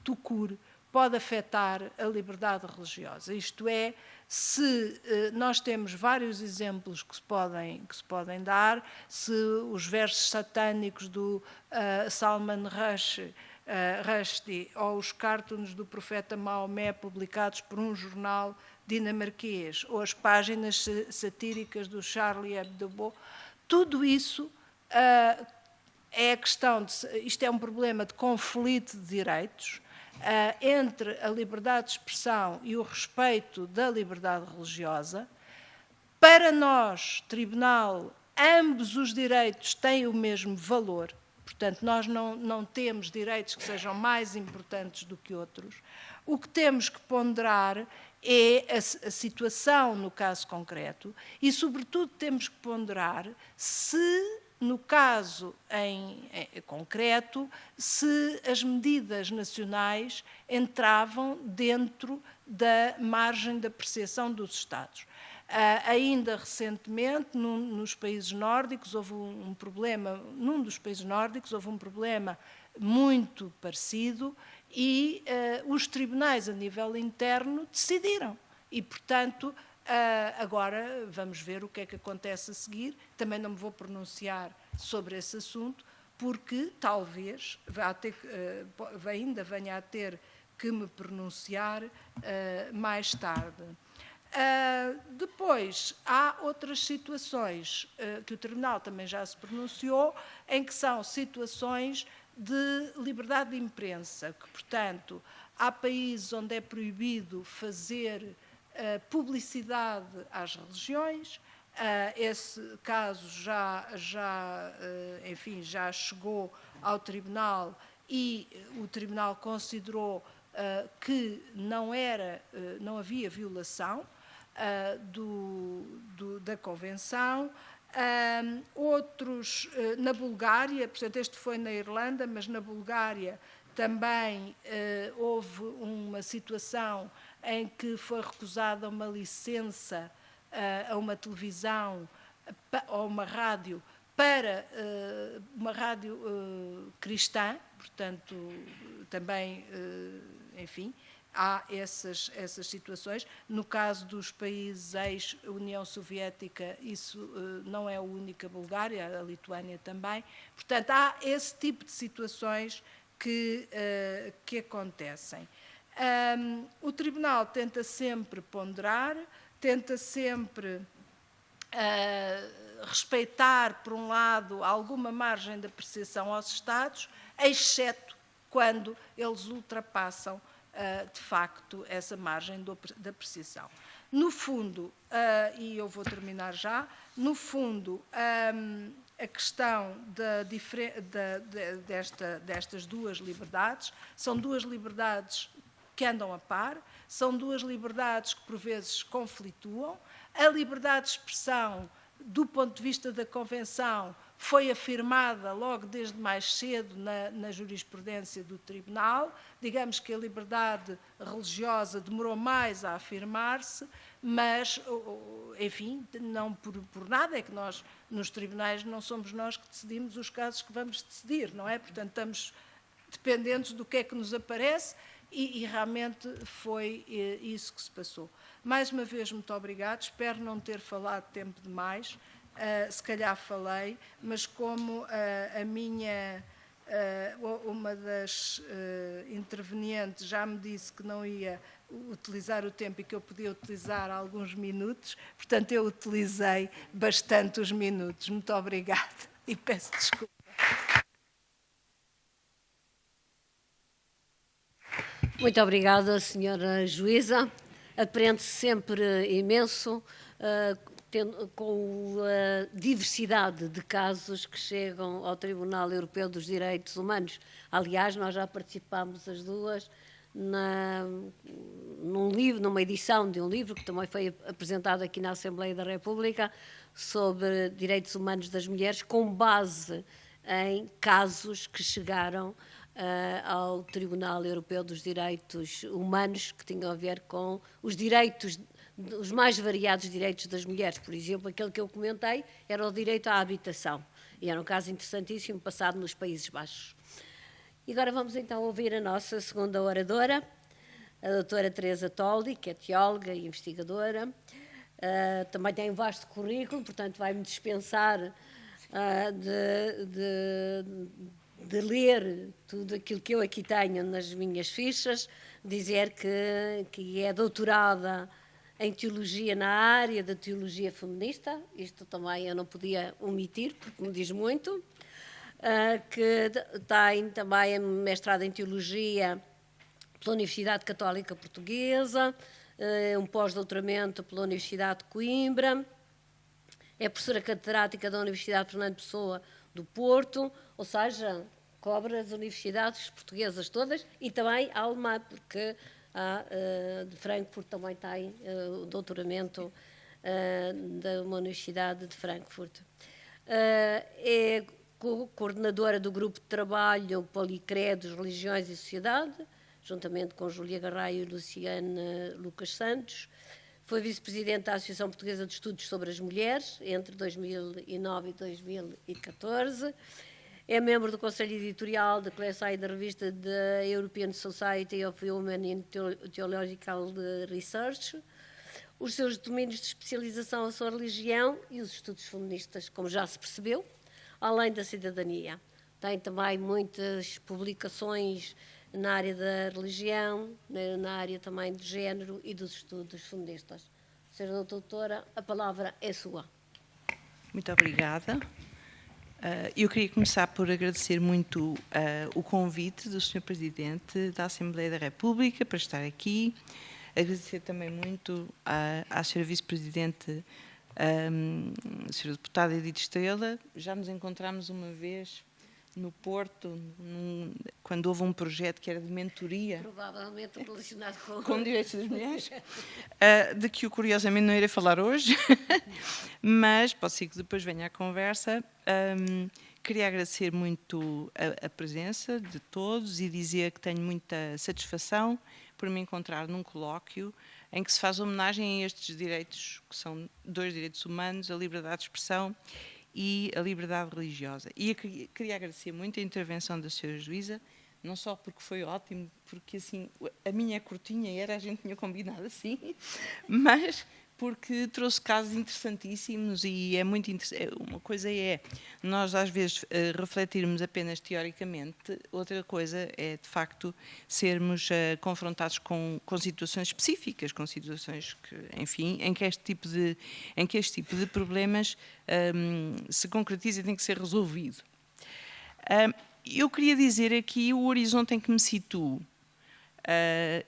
tout court pode afetar a liberdade religiosa. Isto é, se nós temos vários exemplos que se podem dar, se os versos satânicos do Salman Rushdie ou os cartoons do profeta Maomé publicados por um jornal dinamarquês, ou as páginas satíricas do Charlie Hebdo, tudo isso é a questão isto é um problema de conflito de direitos entre a liberdade de expressão e o respeito da liberdade religiosa. Para nós, tribunal, ambos os direitos têm o mesmo valor, portanto, nós não temos direitos que sejam mais importantes do que outros. O que temos que ponderar é a situação no caso concreto e, sobretudo, temos que ponderar se, no caso em concreto, se as medidas nacionais entravam dentro da margem de apreciação dos Estados. Ainda recentemente, nos países nórdicos, houve um problema, num dos países nórdicos houve um problema muito parecido e os tribunais a nível interno decidiram. E, portanto, agora vamos ver o que é que acontece a seguir. Também não me vou pronunciar sobre esse assunto, porque talvez ainda venha a ter que me pronunciar mais tarde. Depois, há outras situações que o Tribunal também já se pronunciou, em que são situações de liberdade de imprensa, que, portanto, há países onde é proibido fazer publicidade às religiões. Esse caso enfim, já chegou ao Tribunal e o Tribunal considerou que não havia violação da Convenção. Outros, na Bulgária, portanto, este foi na Irlanda, mas na Bulgária também houve uma situação em que foi recusada uma licença a uma televisão ou uma rádio para uma rádio cristã, portanto, também, enfim, há essas situações. No caso dos países ex-União Soviética, isso não é a única, Bulgária, a Lituânia também. Portanto, há esse tipo de situações que acontecem. O Tribunal tenta sempre ponderar, tenta sempre respeitar, por um lado, alguma margem de apreciação aos Estados, exceto quando eles ultrapassam, de facto, essa margem de apreciação. No fundo, e eu vou terminar já, no fundo, a questão destas duas liberdades, são duas liberdades que andam a par, são duas liberdades que, por vezes, conflituam. A liberdade de expressão, do ponto de vista da Convenção, foi afirmada logo desde mais cedo na jurisprudência do Tribunal. Digamos que a liberdade religiosa demorou mais a afirmar-se, mas, enfim, não por nada, é que nós, nos tribunais, não somos nós que decidimos os casos que vamos decidir, não é? Portanto, estamos dependentes do que é que nos aparece e realmente foi isso que se passou. Mais uma vez, muito obrigado. Espero não ter falado tempo demais. Se calhar falei, mas como uma das intervenientes já me disse que não ia utilizar o tempo e que eu podia utilizar alguns minutos, portanto eu utilizei bastante os minutos. Muito obrigada e peço desculpa. Muito obrigada, senhora juíza. Aprende-se sempre imenso com a diversidade de casos que chegam ao Tribunal Europeu dos Direitos Humanos. Aliás, nós já participámos as duas numa edição de um livro que também foi apresentado aqui na Assembleia da República sobre direitos humanos das mulheres, com base em casos que chegaram ao Tribunal Europeu dos Direitos Humanos, que tinham a ver com os direitos, os mais variados direitos das mulheres. Por exemplo, aquele que eu comentei era o direito à habitação, e era um caso interessantíssimo passado nos Países Baixos. E agora vamos então ouvir a nossa segunda oradora, a doutora Teresa Toldi, que é teóloga e investigadora. Também tem um vasto currículo, portanto vai-me dispensar de ler tudo aquilo que eu aqui tenho nas minhas fichas, dizer que é doutorada em teologia na área da teologia feminista, isto também eu não podia omitir, porque me diz muito, que tem também mestrado em teologia pela Universidade Católica Portuguesa, um pós-doutoramento pela Universidade de Coimbra, é professora catedrática da Universidade Fernando Pessoa do Porto, ou seja, cobre as universidades portuguesas todas e também a alemã, porque de Frankfurt também tem o doutoramento da Universidade de Frankfurt. É coordenadora do grupo de trabalho Policredos, Religiões e Sociedade, juntamente com Júlia Garraio e Luciana Lucas Santos. Foi vice-presidente da Associação Portuguesa de Estudos sobre as Mulheres entre 2009 e 2014. É membro do Conselho Editorial da coleção e da revista da European Society of Women in Theological Research. Os seus domínios de especialização são a religião e os estudos feministas, como já se percebeu, além da cidadania. Tem também muitas publicações na área da religião, na área também de género e dos estudos feministas. Senhora doutora, a palavra é sua. Muito obrigada. Eu queria começar por agradecer muito o convite do Sr. Presidente da Assembleia da República para estar aqui. Agradecer também muito à Sra. Vice-Presidente, Sra. Deputada Edith Estrela. Já nos encontramos uma vez no Porto, quando houve um projeto que era de mentoria. Provavelmente relacionado com direitos das mulheres, de que eu curiosamente não irei falar hoje, mas pode ser que depois venha à conversa. Queria agradecer muito a presença de todos e dizer que tenho muita satisfação por me encontrar num colóquio em que se faz homenagem a estes direitos, que são dois direitos humanos, a liberdade de expressão e a liberdade religiosa. E eu queria agradecer muito a intervenção da Sra. Juíza, não só porque foi ótimo, porque assim, a minha é curtinha, a gente tinha combinado assim, mas porque trouxe casos interessantíssimos e é muito interessante. Uma coisa é nós às vezes refletirmos apenas teoricamente, outra coisa é de facto sermos confrontados com situações específicas, com situações que, enfim, em que este tipo de problemas se concretiza e tem que ser resolvido. Eu queria dizer aqui o horizonte em que me situo.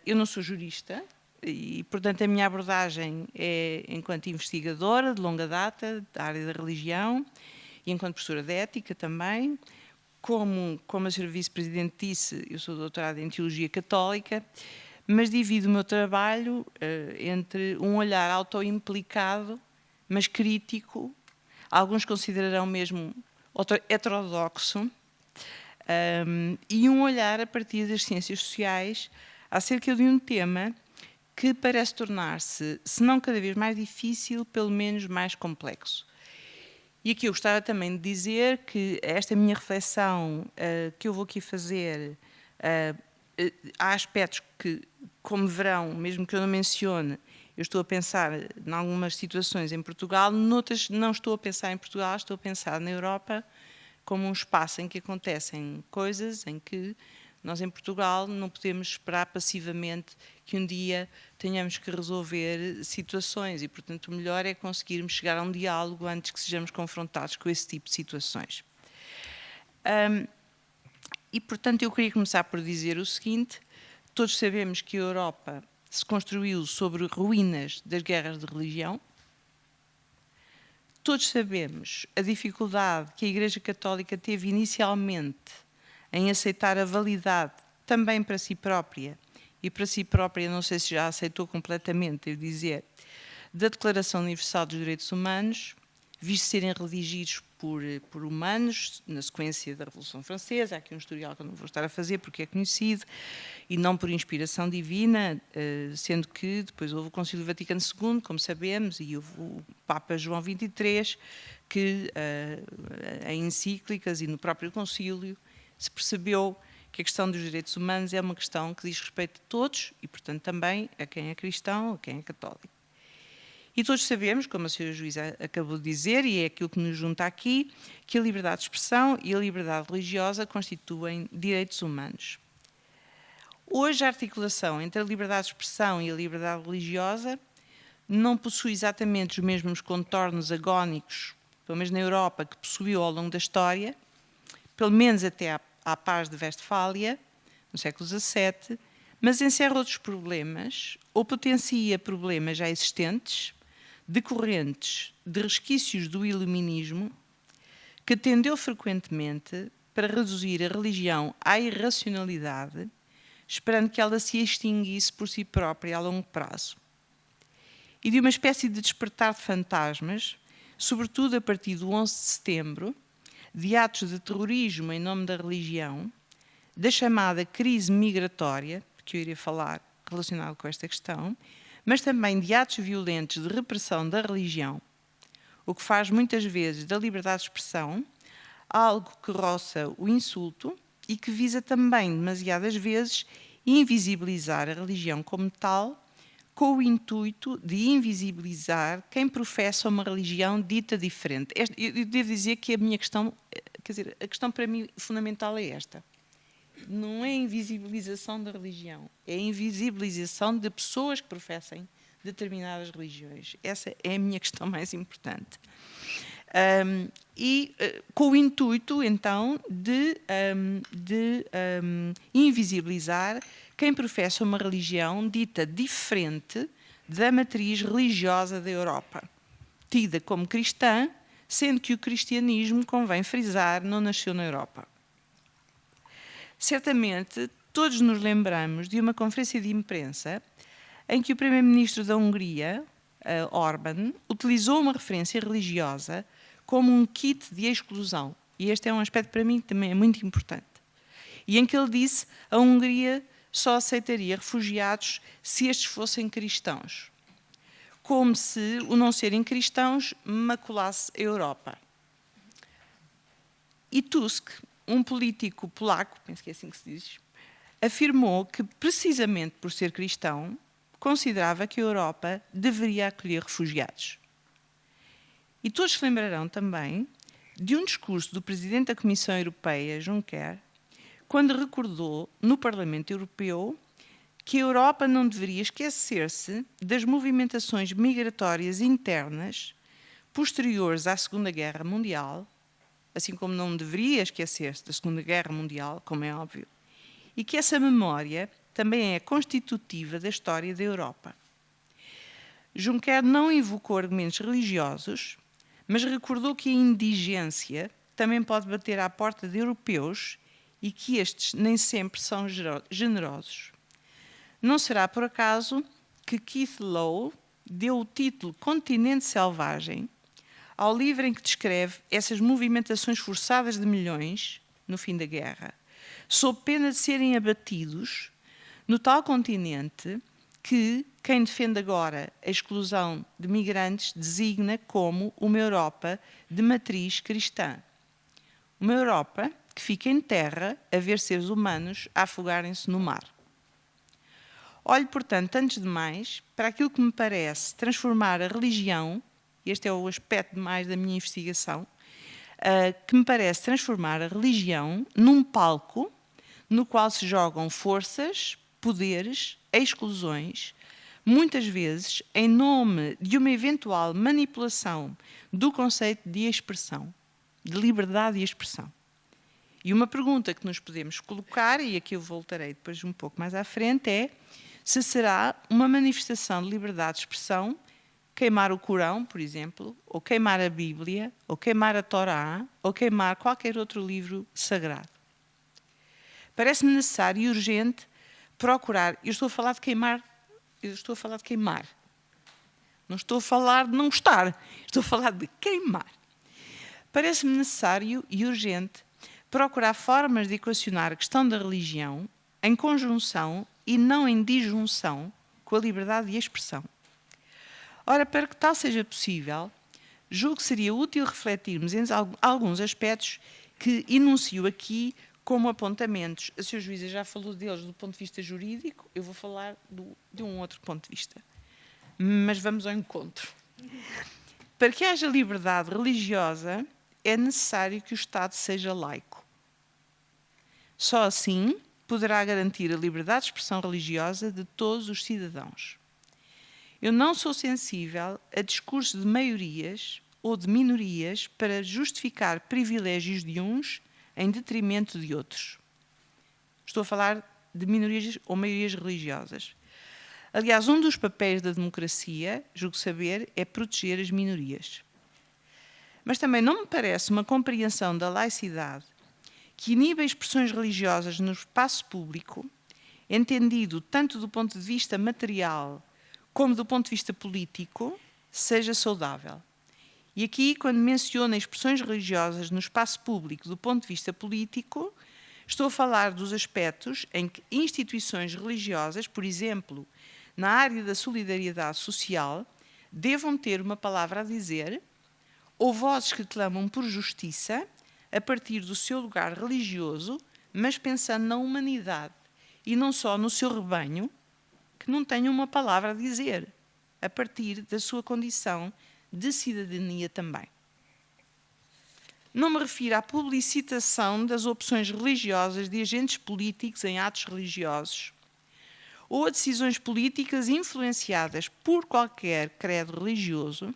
Eu não sou jurista, e, portanto, a minha abordagem é enquanto investigadora de longa data da área da religião e enquanto professora de ética também. Como a Sra. Vice-Presidente disse, eu sou doutorada em Teologia Católica, mas divido o meu trabalho entre um olhar autoimplicado, mas crítico. Alguns considerarão mesmo heterodoxo, e um olhar a partir das ciências sociais acerca de um tema que parece tornar-se, se não cada vez mais difícil, pelo menos mais complexo. E aqui eu gostava também de dizer que esta minha reflexão que eu vou aqui fazer, há aspectos que, como verão, mesmo que eu não mencione, eu estou a pensar em algumas situações em Portugal, noutras não estou a pensar em Portugal, estou a pensar na Europa como um espaço em que acontecem coisas, em que nós em Portugal não podemos esperar passivamente que um dia tenhamos que resolver situações e, portanto, o melhor é conseguirmos chegar a um diálogo antes que sejamos confrontados com esse tipo de situações. E, portanto, eu queria começar por dizer o seguinte: todos sabemos que a Europa se construiu sobre ruínas das guerras de religião. Todos sabemos a dificuldade que a Igreja Católica teve inicialmente em aceitar a validade também para si própria, e para si própria não sei se já aceitou completamente, devo dizer, da Declaração Universal dos Direitos Humanos, visto serem redigidos por humanos, na sequência da Revolução Francesa. Há aqui um historial que eu não vou estar a fazer porque é conhecido, e não por inspiração divina, sendo que depois houve o Concílio Vaticano II, como sabemos, e houve o Papa João XXIII, que em encíclicas e no próprio concílio se percebeu que a questão dos direitos humanos é uma questão que diz respeito a todos e, portanto, também a quem é cristão, a quem é católico. E todos sabemos, como a senhora juíza acabou de dizer, e é aquilo que nos junta aqui, que a liberdade de expressão e a liberdade religiosa constituem direitos humanos. Hoje, a articulação entre a liberdade de expressão e a liberdade religiosa não possui exatamente os mesmos contornos agónicos, pelo menos na Europa, que possuiu ao longo da história, pelo menos até à paz de Westfália, no século XVII, mas encerra outros problemas ou potencia problemas já existentes, decorrentes de resquícios do iluminismo, que tendeu frequentemente para reduzir a religião à irracionalidade, esperando que ela se extinguisse por si própria a longo prazo. E de uma espécie de despertar de fantasmas, sobretudo a partir do 11 de setembro, de atos de terrorismo em nome da religião, da chamada crise migratória, que eu iria falar relacionado com esta questão, mas também de atos violentos de repressão da religião, o que faz muitas vezes da liberdade de expressão algo que roça o insulto e que visa também, demasiadas vezes, invisibilizar a religião como tal, com o intuito de invisibilizar quem professa uma religião dita diferente. Eu devo dizer que a minha questão, quer dizer, a questão para mim fundamental é esta. Não é a invisibilização da religião, é a invisibilização de pessoas que professem determinadas religiões. Essa é a minha questão mais importante. Com o intuito, então, de invisibilizar quem professa uma religião dita diferente da matriz religiosa da Europa, tida como cristã, sendo que o cristianismo, convém frisar, não nasceu na Europa. Certamente, todos nos lembramos de uma conferência de imprensa em que o primeiro-ministro da Hungria, Orbán, utilizou uma referência religiosa como um kit de exclusão. E este é um aspecto para mim que também é muito importante. E em que ele disse que a Hungria só aceitaria refugiados se estes fossem cristãos. Como se o não serem cristãos maculasse a Europa. E Tusk, um político polaco, penso que é assim que se diz, afirmou que, precisamente por ser cristão, considerava que a Europa deveria acolher refugiados. E todos se lembrarão também de um discurso do Presidente da Comissão Europeia, Juncker, quando recordou no Parlamento Europeu que a Europa não deveria esquecer-se das movimentações migratórias internas posteriores à Segunda Guerra Mundial, assim como não deveria esquecer-se da Segunda Guerra Mundial, como é óbvio, e que essa memória também é constitutiva da história da Europa. Juncker não invocou argumentos religiosos, mas recordou que a indigência também pode bater à porta de europeus e que estes nem sempre são generosos. Não será por acaso que Keith Lowe deu o título Continente Selvagem ao livro em que descreve essas movimentações forçadas de milhões no fim da guerra, sob pena de serem abatidos no tal continente que quem defende agora a exclusão de migrantes designa como uma Europa de matriz cristã. Uma Europa que fica em terra a ver seres humanos a afogarem-se no mar. Olho, portanto, antes de mais, para aquilo que me parece transformar a religião, este é o aspecto mais da minha investigação, que me parece transformar a religião num palco no qual se jogam forças, poderes, exclusões, muitas vezes em nome de uma eventual manipulação do conceito de expressão, de liberdade de expressão. E uma pergunta que nos podemos colocar, e aqui eu voltarei depois um pouco mais à frente, é se será uma manifestação de liberdade de expressão queimar o Corão, por exemplo, ou queimar a Bíblia, ou queimar a Torá, ou queimar qualquer outro livro sagrado. Parece-me necessário e urgente procurar, eu estou a falar de queimar, não estou a falar de não gostar, estou a falar de queimar. Parece-me necessário e urgente procurar formas de equacionar a questão da religião em conjunção e não em disjunção com a liberdade de expressão. Ora, para que tal seja possível, julgo que seria útil refletirmos em alguns aspectos que enuncio aqui como apontamentos. A Sra. Juíza já falou deles do ponto de vista jurídico, eu vou falar de um outro ponto de vista. Mas vamos ao encontro. Para que haja liberdade religiosa, é necessário que o Estado seja laico. Só assim poderá garantir a liberdade de expressão religiosa de todos os cidadãos. Eu não sou sensível a discursos de maiorias ou de minorias para justificar privilégios de uns em detrimento de outros. Estou a falar de minorias ou maiorias religiosas. Aliás, um dos papéis da democracia, julgo saber, é proteger as minorias. Mas também não me parece uma compreensão da laicidade que inibe expressões religiosas no espaço público, entendido tanto do ponto de vista material como do ponto de vista político, seja saudável. E aqui, quando menciono expressões religiosas no espaço público do ponto de vista político, estou a falar dos aspectos em que instituições religiosas, por exemplo, na área da solidariedade social, devam ter uma palavra a dizer, ou vozes que clamam por justiça, a partir do seu lugar religioso, mas pensando na humanidade, e não só no seu rebanho, que não tenham uma palavra a dizer, a partir da sua condição de cidadania também. Não me refiro à publicitação das opções religiosas de agentes políticos em atos religiosos, ou a decisões políticas influenciadas por qualquer credo religioso,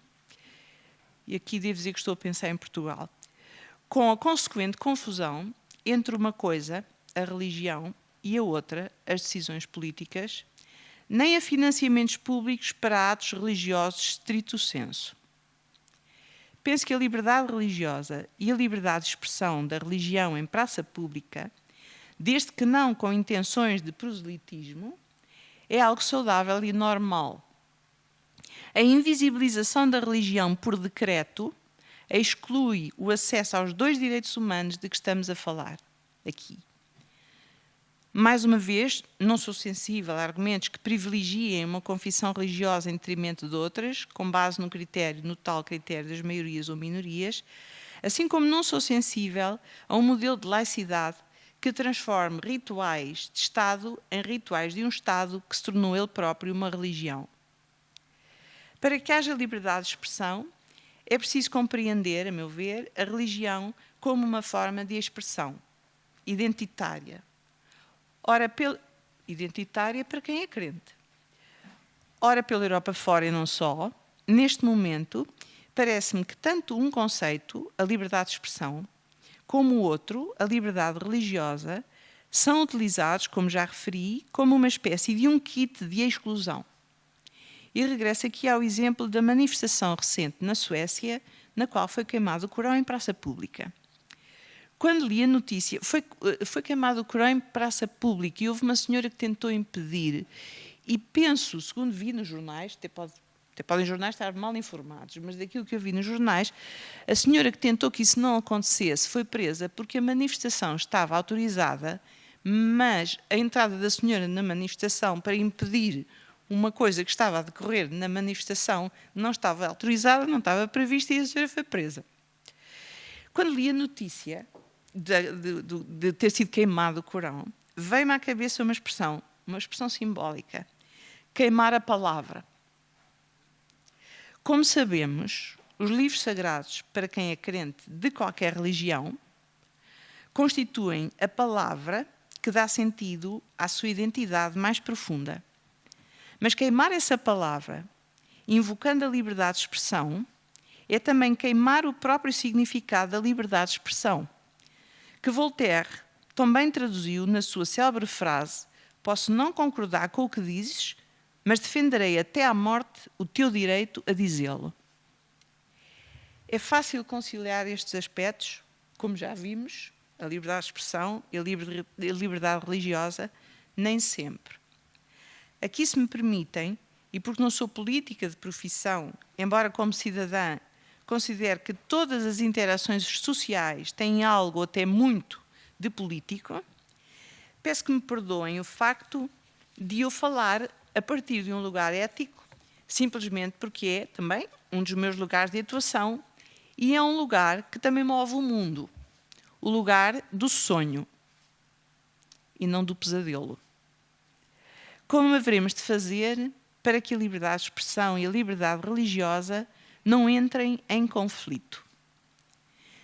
e aqui devo dizer que estou a pensar em Portugal, com a consequente confusão entre uma coisa, a religião, e a outra, as decisões políticas, nem a financiamentos públicos para atos religiosos stricto sensu. Penso que a liberdade religiosa e a liberdade de expressão da religião em praça pública, desde que não com intenções de proselitismo, é algo saudável e normal. A invisibilização da religião por decreto exclui o acesso aos dois direitos humanos de que estamos a falar aqui. Mais uma vez, não sou sensível a argumentos que privilegiem uma confissão religiosa em detrimento de outras, com base no tal critério das maiorias ou minorias, assim como não sou sensível a um modelo de laicidade que transforme rituais de Estado em rituais de um Estado que se tornou ele próprio uma religião. Para que haja liberdade de expressão, é preciso compreender, a meu ver, a religião como uma forma de expressão identitária. Ora, identitária para quem é crente. Ora, pela Europa fora e não só, neste momento, parece-me que tanto um conceito, a liberdade de expressão, como o outro, a liberdade religiosa, são utilizados, como já referi, como uma espécie de um kit de exclusão. E regresso aqui ao exemplo da manifestação recente na Suécia, na qual foi queimado o Corão em praça pública. Quando li a notícia, foi queimado o Corão em praça pública e houve uma senhora que tentou impedir. E penso, segundo vi nos jornais, até pode até podem os jornais estar mal informados, mas daquilo que eu vi nos jornais, a senhora que tentou que isso não acontecesse foi presa porque a manifestação estava autorizada, mas a entrada da senhora na manifestação para impedir uma coisa que estava a decorrer na manifestação não estava autorizada, não estava prevista e a senhora foi presa. Quando li a notícia de ter sido queimado o Corão, veio-me à cabeça uma expressão simbólica: queimar a palavra. Como sabemos, os livros sagrados, para quem é crente de qualquer religião, constituem a palavra que dá sentido à sua identidade mais profunda. Mas queimar essa palavra, invocando a liberdade de expressão, é também queimar o próprio significado da liberdade de expressão, que Voltaire também traduziu na sua célebre frase: posso não concordar com o que dizes, mas defenderei até à morte o teu direito a dizê-lo. É fácil conciliar estes aspectos, como já vimos, a liberdade de expressão e a liberdade religiosa, nem sempre. Aqui, se me permitem, e porque não sou política de profissão, embora como cidadã considere que todas as interações sociais têm algo, até muito, de político, peço que me perdoem o facto de eu falar a partir de um lugar ético, simplesmente porque é também um dos meus lugares de atuação e é um lugar que também move o mundo, o lugar do sonho e não do pesadelo. Como haveremos de fazer para que a liberdade de expressão e a liberdade religiosa não entrem em conflito?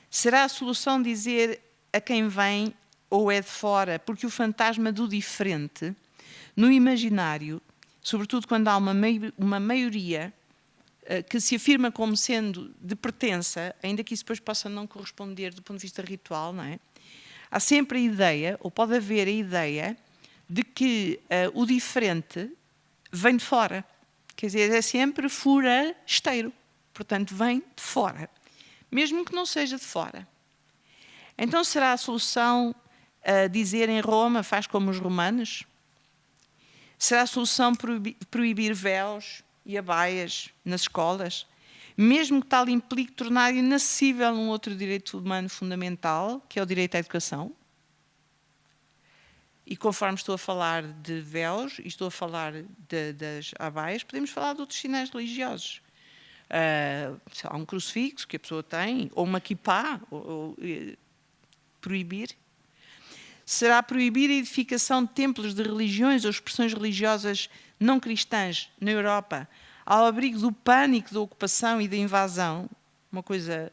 Será a solução dizer a quem vem ou é de fora, porque o fantasma do diferente, no imaginário, sobretudo quando há uma maioria que se afirma como sendo de pertença, ainda que isso depois possa não corresponder do ponto de vista ritual, não é? Há sempre a ideia, ou pode haver a ideia, de que o diferente vem de fora. Quer dizer, é sempre forasteiro. Portanto, vem de fora. Mesmo que não seja de fora. Então, será a solução dizer em Roma, faz como os romanos? Será a solução proibir véus e abaias nas escolas? Mesmo que tal implique tornar inacessível um outro direito humano fundamental, que é o direito à educação? E conforme estou a falar de véus e estou a falar das abaias, podemos falar de outros sinais religiosos. Há um crucifixo que a pessoa tem, ou uma kippá, proibir. Será proibir a edificação de templos de religiões ou expressões religiosas não cristãs na Europa, ao abrigo do pânico da ocupação e da invasão, uma coisa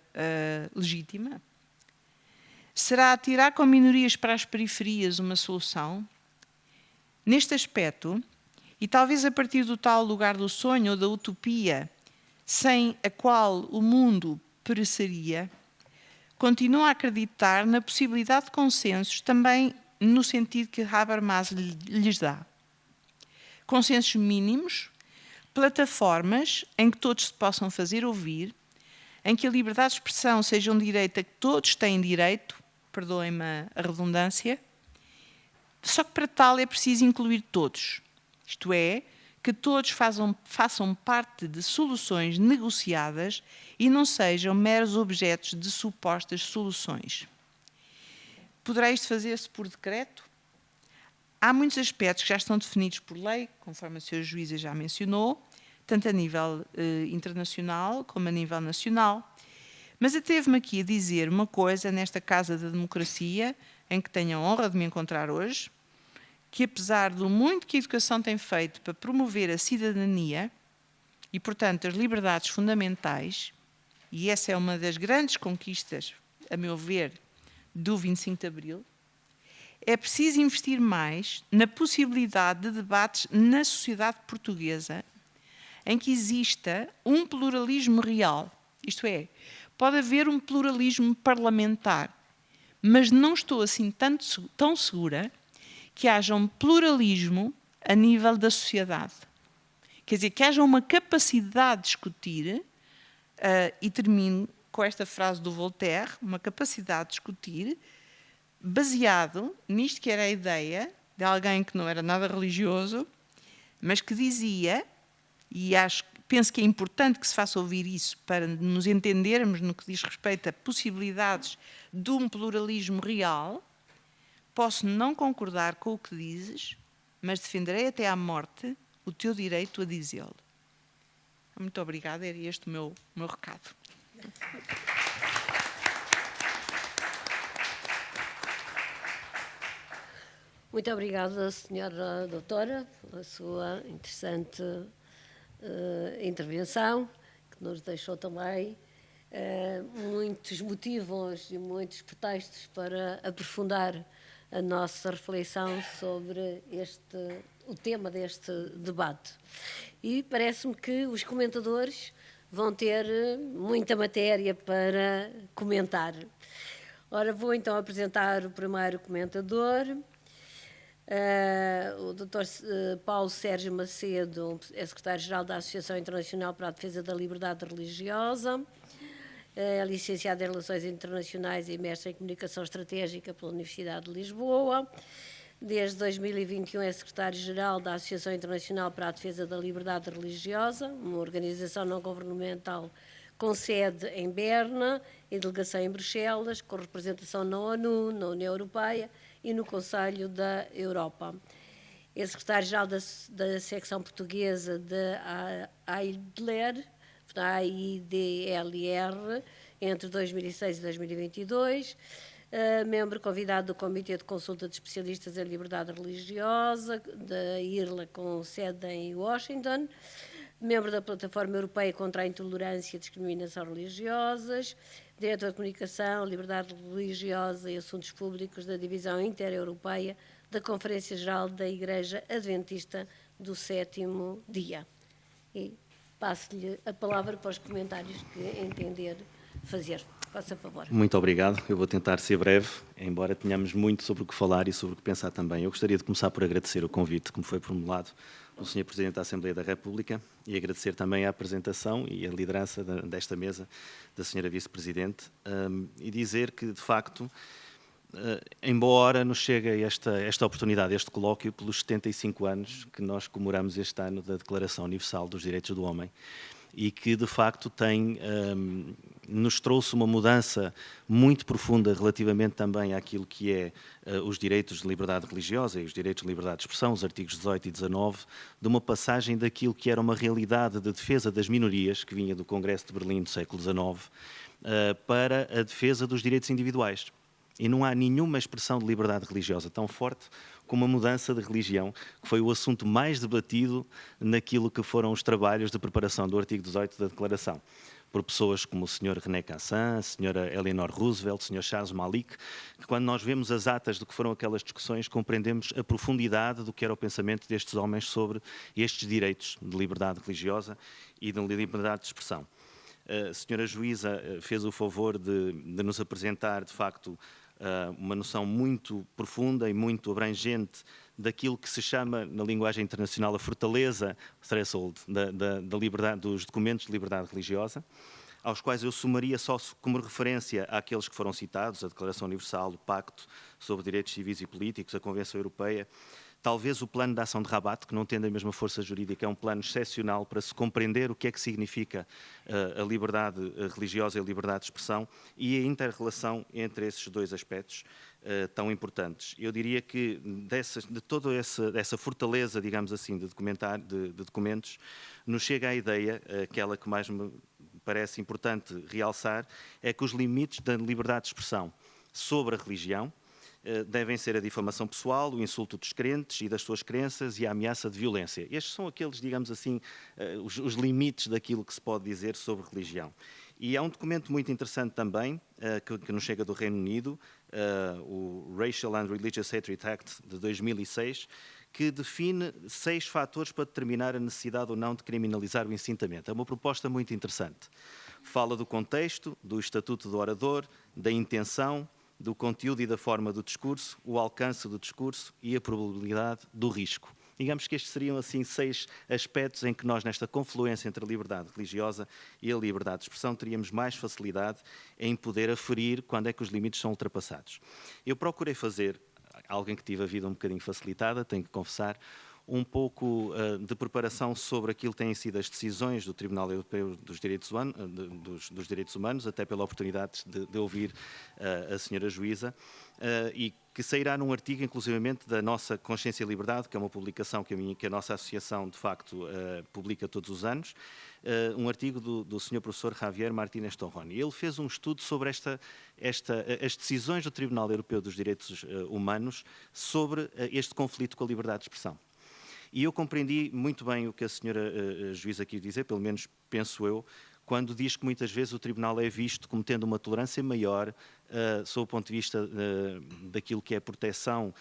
legítima? Será atirar com minorias para as periferias uma solução? Neste aspecto, e talvez a partir do tal lugar do sonho ou da utopia, sem a qual o mundo pereceria, continuo a acreditar na possibilidade de consensos também no sentido que Habermas lhes dá. Consensos mínimos, plataformas em que todos se possam fazer ouvir, em que a liberdade de expressão seja um direito a que todos têm direito, perdoem-me a redundância, só que para tal é preciso incluir todos. Isto é, que todos façam parte de soluções negociadas e não sejam meros objetos de supostas soluções. Poderá isto fazer-se por decreto? Há muitos aspectos que já estão definidos por lei, conforme a Sra. Juíza já mencionou, tanto a nível internacional como a nível nacional. Mas atrevo-me aqui a dizer uma coisa nesta Casa da Democracia, em que tenho a honra de me encontrar hoje, que apesar do muito que a educação tem feito para promover a cidadania e, portanto, as liberdades fundamentais, e essa é uma das grandes conquistas, a meu ver, do 25 de Abril, é preciso investir mais na possibilidade de debates na sociedade portuguesa em que exista um pluralismo real. Isto é, pode haver um pluralismo parlamentar, mas não estou assim tão segura que haja um pluralismo a nível da sociedade. Quer dizer, que haja uma capacidade de discutir, e termino com esta frase do Voltaire, uma capacidade de discutir, baseado nisto que era a ideia de alguém que não era nada religioso, mas que dizia, e acho penso que é importante que se faça ouvir isso para nos entendermos no que diz respeito a possibilidades de um pluralismo real. Posso não concordar com o que dizes, mas defenderei até à morte o teu direito a dizê-lo. Muito obrigada, era este o meu recado. Muito obrigada, senhora doutora, pela sua interessante intervenção, que nos deixou também muitos motivos e muitos pretextos para aprofundar a nossa reflexão sobre o tema deste debate. E parece-me que os comentadores vão ter muita matéria para comentar. Ora, vou então apresentar o primeiro comentador, o Dr. Paulo Sérgio Macedo, é secretário-geral da Associação Internacional para a Defesa da Liberdade Religiosa, é licenciado em Relações Internacionais e mestre em Comunicação Estratégica pela Universidade de Lisboa. Desde 2021 é secretário-geral da Associação Internacional para a Defesa da Liberdade Religiosa, uma organização não governamental com sede em Berna e delegação em Bruxelas, com representação na ONU, na União Europeia e no Conselho da Europa. É secretário-geral da secção portuguesa da AIDLR, entre 2006 e 2022, membro convidado do Comitê de Consulta de Especialistas em Liberdade Religiosa, da IRLA, com sede em Washington, membro da Plataforma Europeia contra a Intolerância e Discriminação Religiosas, diretor de Comunicação, Liberdade Religiosa e Assuntos Públicos da Divisão Intereuropeia da Conferência Geral da Igreja Adventista do Sétimo Dia. E passo-lhe a palavra para os comentários que entender fazer. Faça favor. Muito obrigado. Eu vou tentar ser breve, embora tenhamos muito sobre o que falar e sobre o que pensar também. Eu gostaria de começar por agradecer o convite que me foi formulado pelo Sr. Presidente da Assembleia da República e agradecer também a apresentação e a liderança desta mesa da Sra. Vice-Presidente e dizer que, de facto, embora nos chegue esta oportunidade, este colóquio, pelos 75 anos que nós comemoramos este ano da Declaração Universal dos Direitos do Homem, e que, de facto, nos trouxe uma mudança muito profunda relativamente também àquilo que é os direitos de liberdade religiosa e os direitos de liberdade de expressão, os artigos 18 e 19, de uma passagem daquilo que era uma realidade de defesa das minorias, que vinha do Congresso de Berlim do século XIX, para a defesa dos direitos individuais. E não há nenhuma expressão de liberdade religiosa tão forte como a mudança de religião, que foi o assunto mais debatido naquilo que foram os trabalhos de preparação do artigo 18 da Declaração, por pessoas como o Sr. René Cassin, a Sra. Eleanor Roosevelt, o Sr. Charles Malik, que quando nós vemos as atas do que foram aquelas discussões, compreendemos a profundidade do que era o pensamento destes homens sobre estes direitos de liberdade religiosa e de liberdade de expressão. A Sra. Juíza fez o favor de nos apresentar, de facto, uma noção muito profunda e muito abrangente daquilo que se chama, na linguagem internacional, a fortaleza threshold da liberdade, dos documentos de liberdade religiosa, aos quais eu somaria só como referência àqueles que foram citados, a Declaração Universal, o Pacto sobre Direitos Civis e Políticos, a Convenção Europeia, talvez o Plano de Ação de Rabat, que não tendo a mesma força jurídica, é um plano excepcional para se compreender o que é que significa a liberdade religiosa e a liberdade de expressão e a inter-relação entre esses dois aspectos tão importantes. Eu diria que de toda essa fortaleza, digamos assim, de documentos, nos chega a ideia, aquela que mais me parece importante realçar, é que os limites da liberdade de expressão sobre a religião devem ser a difamação pessoal, o insulto dos crentes e das suas crenças e a ameaça de violência. Estes são aqueles, digamos assim, os limites daquilo que se pode dizer sobre religião. E há um documento muito interessante também, que nos chega do Reino Unido, o Racial and Religious Hatred Act de 2006, que define 6 fatores para determinar a necessidade ou não de criminalizar o incitamento. É uma proposta muito interessante. Fala do contexto, do estatuto do orador, da intenção, do conteúdo e da forma do discurso, o alcance do discurso e a probabilidade do risco. Digamos que estes seriam, assim, 6 aspectos em que nós, nesta confluência entre a liberdade religiosa e a liberdade de expressão, teríamos mais facilidade em poder aferir quando é que os limites são ultrapassados. Eu procurei fazer, alguém que tive a vida um bocadinho facilitada, tenho que confessar, um pouco de preparação sobre aquilo que têm sido as decisões do Tribunal Europeu dos Direitos Humanos, até pela oportunidade de ouvir a senhora juíza, e que sairá num artigo, inclusivamente, da nossa Consciência e Liberdade, que é uma publicação que a nossa associação, de facto, publica todos os anos, um artigo do Sr. Professor Javier Martínez Torroni. Ele fez um estudo sobre as decisões do Tribunal Europeu dos Direitos Humanos sobre este conflito com a liberdade de expressão. E eu compreendi muito bem o que a senhora juíza quis dizer, pelo menos penso eu, quando diz que muitas vezes o Tribunal é visto como tendo uma tolerância maior sob o ponto de vista daquilo que é a proteção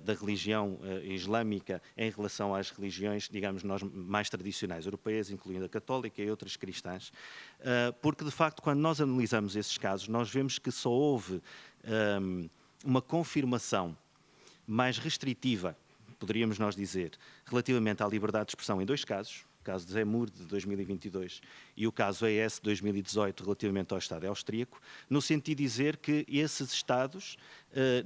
da religião islâmica em relação às religiões, digamos nós, mais tradicionais europeias, incluindo a católica e outras cristãs, porque de facto quando nós analisamos esses casos nós vemos que só houve uma confirmação mais restritiva, poderíamos nós dizer, relativamente à liberdade de expressão em dois casos, o caso de Zé Moore, de 2022, e o caso ES, de 2018, relativamente ao Estado austríaco, no sentido de dizer que esses Estados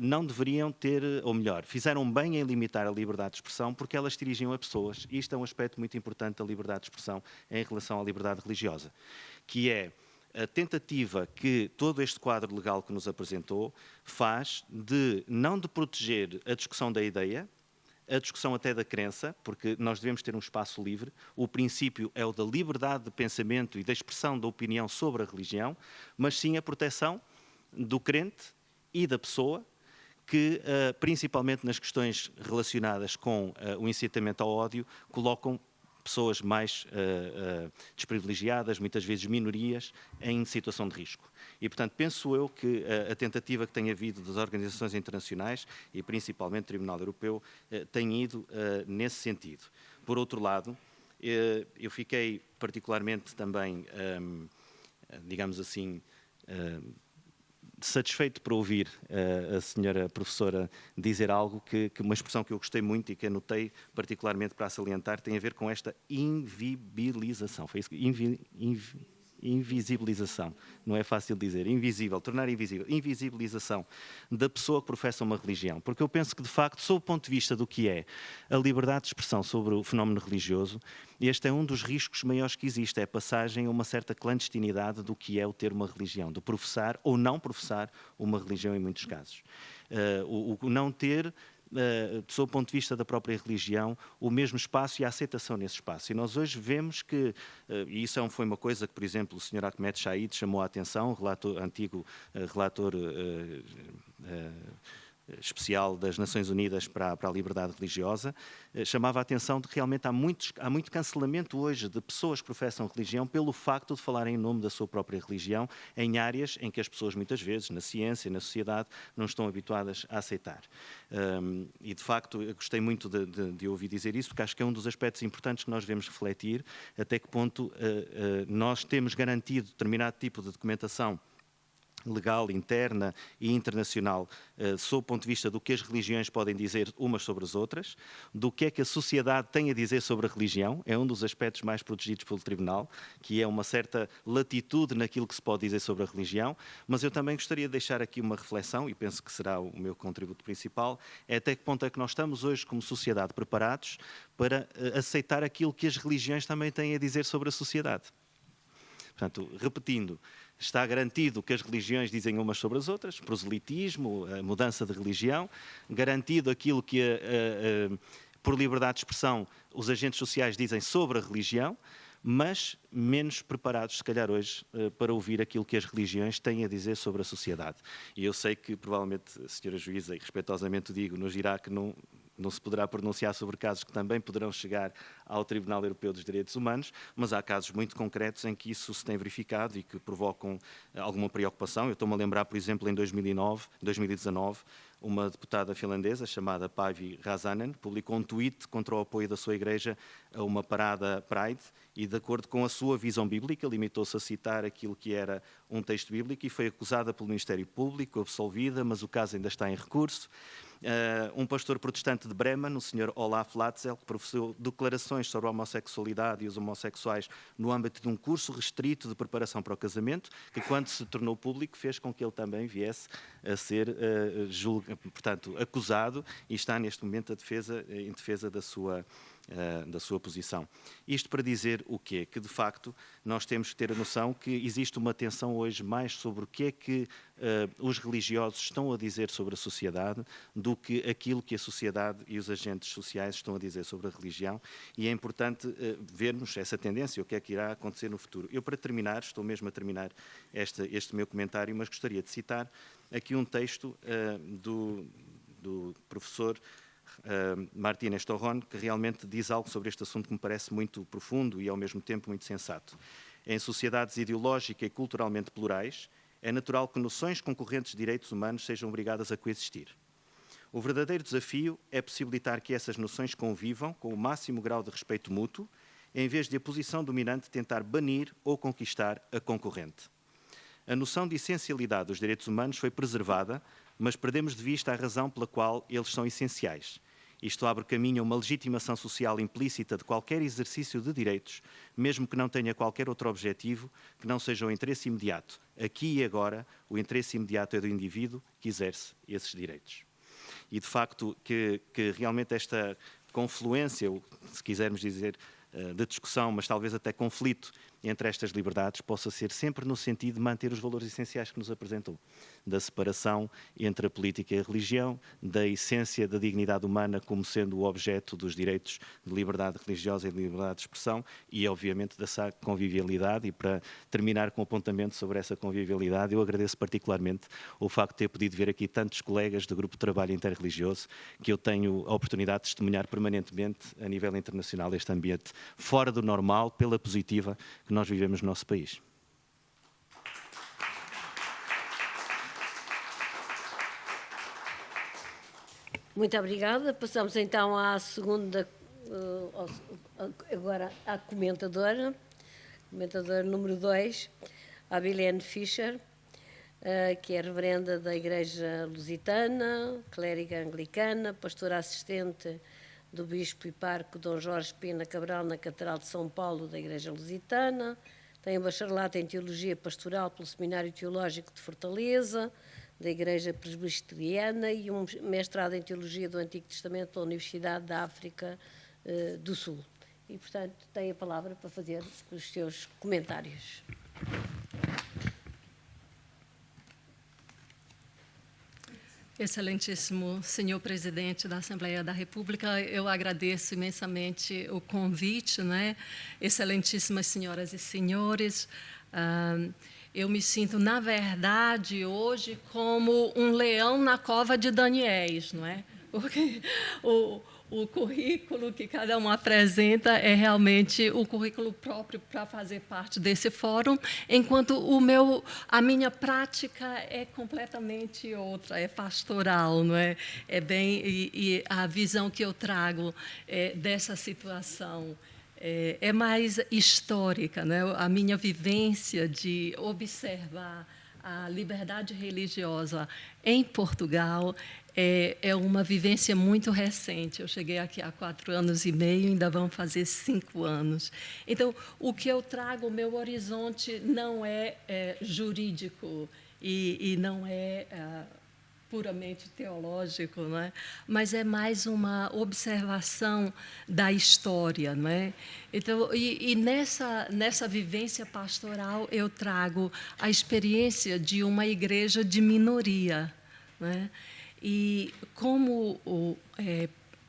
não deveriam ter, ou melhor, fizeram bem em limitar a liberdade de expressão porque elas dirigiam a pessoas. Isto é um aspecto muito importante da liberdade de expressão em relação à liberdade religiosa, que é a tentativa que todo este quadro legal que nos apresentou faz não de proteger a discussão da ideia, a discussão até da crença, porque nós devemos ter um espaço livre. O princípio é o da liberdade de pensamento e da expressão da opinião sobre a religião, mas sim a proteção do crente e da pessoa, que, principalmente nas questões relacionadas com o incitamento ao ódio, colocam pessoas mais desprivilegiadas, muitas vezes minorias, em situação de risco. E, portanto, penso eu que a tentativa que tem havido das organizações internacionais, e principalmente o Tribunal Europeu, tem ido nesse sentido. Por outro lado, eu fiquei particularmente também, digamos assim, satisfeito por ouvir a senhora professora dizer algo uma expressão que eu gostei muito e que anotei particularmente para salientar, tem a ver com esta invisibilização. Foi isso que invisibilização, não é fácil dizer, invisível, tornar invisível, invisibilização da pessoa que professa uma religião, porque eu penso que de facto, sob o ponto de vista do que é a liberdade de expressão sobre o fenómeno religioso, este é um dos riscos maiores que existe, é a passagem a uma certa clandestinidade do que é o ter uma religião, de professar ou não professar uma religião em muitos casos. O não ter, sob o ponto de vista da própria religião, o mesmo espaço e a aceitação nesse espaço. E nós hoje vemos que, e isso foi uma coisa que, por exemplo, o Sr. Ahmed Shaid chamou a atenção, antigo relator especial das Nações Unidas para a liberdade religiosa, chamava a atenção de que realmente há muito cancelamento hoje de pessoas que professam religião pelo facto de falarem em nome da sua própria religião em áreas em que as pessoas muitas vezes, na ciência e na sociedade, não estão habituadas a aceitar. E de facto eu gostei muito de ouvir dizer isso, porque acho que é um dos aspectos importantes que nós devemos refletir, até que ponto nós temos garantido determinado tipo de documentação legal, interna e internacional, sob o ponto de vista do que as religiões podem dizer umas sobre as outras, do que é que a sociedade tem a dizer sobre a religião, é um dos aspectos mais protegidos pelo Tribunal, que é uma certa latitude naquilo que se pode dizer sobre a religião, mas eu também gostaria de deixar aqui uma reflexão, e penso que será o meu contributo principal, é até que ponto é que nós estamos hoje como sociedade preparados para aceitar aquilo que as religiões também têm a dizer sobre a sociedade. Portanto, repetindo, está garantido que as religiões dizem umas sobre as outras, proselitismo, a mudança de religião, garantido aquilo que, por liberdade de expressão, os agentes sociais dizem sobre a religião, mas menos preparados, se calhar hoje, para ouvir aquilo que as religiões têm a dizer sobre a sociedade. E eu sei que, provavelmente, a senhora juíza, e respeitosamente digo, nos dirá que não se poderá pronunciar sobre casos que também poderão chegar ao Tribunal Europeu dos Direitos Humanos, mas há casos muito concretos em que isso se tem verificado e que provocam alguma preocupação. Eu estou-me a lembrar, por exemplo, em 2019, uma deputada finlandesa chamada Päivi Räsänen publicou um tweet contra o apoio da sua igreja a uma parada Pride e, de acordo com a sua visão bíblica, limitou-se a citar aquilo que era um texto bíblico e foi acusada pelo Ministério Público, absolvida, mas o caso ainda está em recurso. um pastor protestante de Bremen, o Sr. Olaf Latzel, que professou declarações sobre a homossexualidade e os homossexuais no âmbito de um curso restrito de preparação para o casamento, que quando se tornou público fez com que ele também viesse a ser portanto, acusado, e está neste momento em defesa da sua posição. Isto para dizer o quê? Que, de facto, nós temos que ter a noção que existe uma tensão hoje mais sobre o que é que os religiosos estão a dizer sobre a sociedade do que aquilo que a sociedade e os agentes sociais estão a dizer sobre a religião, e é importante vermos essa tendência, o que é que irá acontecer no futuro. Eu, para terminar, estou mesmo a terminar este meu comentário, mas gostaria de citar aqui um texto do professor Martínez Torrón, que realmente diz algo sobre este assunto que me parece muito profundo e, ao mesmo tempo, muito sensato. Em sociedades ideológica e culturalmente plurais, é natural que noções concorrentes de direitos humanos sejam obrigadas a coexistir. O verdadeiro desafio é possibilitar que essas noções convivam com o máximo grau de respeito mútuo, em vez de a posição dominante tentar banir ou conquistar a concorrente. A noção de essencialidade dos direitos humanos foi preservada, mas perdemos de vista a razão pela qual eles são essenciais. Isto abre caminho a uma legitimação social implícita de qualquer exercício de direitos, mesmo que não tenha qualquer outro objetivo que não seja o interesse imediato. Aqui e agora, o interesse imediato é do indivíduo que exerce esses direitos. E, de facto, que realmente esta confluência, se quisermos dizer, de discussão, mas talvez até conflito entre estas liberdades, possa ser sempre no sentido de manter os valores essenciais que nos apresentou, da separação entre a política e a religião, da essência da dignidade humana como sendo o objeto dos direitos de liberdade religiosa e de liberdade de expressão e, obviamente, dessa convivialidade. E para terminar com um apontamento sobre essa convivialidade, eu agradeço particularmente o facto de ter podido ver aqui tantos colegas do Grupo de Trabalho Interreligioso, que eu tenho a oportunidade de testemunhar permanentemente a nível internacional este ambiente fora do normal, pela positiva que nós vivemos no nosso país. Muito obrigada. Passamos então à segunda, agora à comentadora número 2, a Bilene Fischer, que é reverenda da Igreja Lusitana, clériga anglicana, pastora assistente do Bispo e Parco Dom Jorge Pina Cabral na Catedral de São Paulo da Igreja Lusitana, tem um bacharelato em Teologia Pastoral pelo Seminário Teológico de Fortaleza, da Igreja Presbiteriana, e um mestrado em Teologia do Antigo Testamento pela Universidade da África do Sul. E, portanto, tem a palavra para fazer os seus comentários. Excelentíssimo senhor presidente da Assembleia da República, eu agradeço imensamente o convite, né? Excelentíssimas senhoras e senhores, eu me sinto, na verdade, hoje como um leão na cova de Daniéis, não é? Porque o currículo que cada um apresenta é realmente o currículo próprio para fazer parte desse fórum, enquanto a minha prática é completamente outra, é pastoral, não é? E a visão que eu trago dessa situação é mais histórica, né? A minha vivência de observar a liberdade religiosa em Portugal é uma vivência muito recente. Eu cheguei aqui há 4 anos e meio, ainda vão fazer 5 anos. Então, o que eu trago, o meu horizonte não é jurídico e não é puramente teológico, não é? Mas é mais uma observação da história, não é? Então, nessa vivência pastoral eu trago a experiência de uma igreja de minoria, não é? E como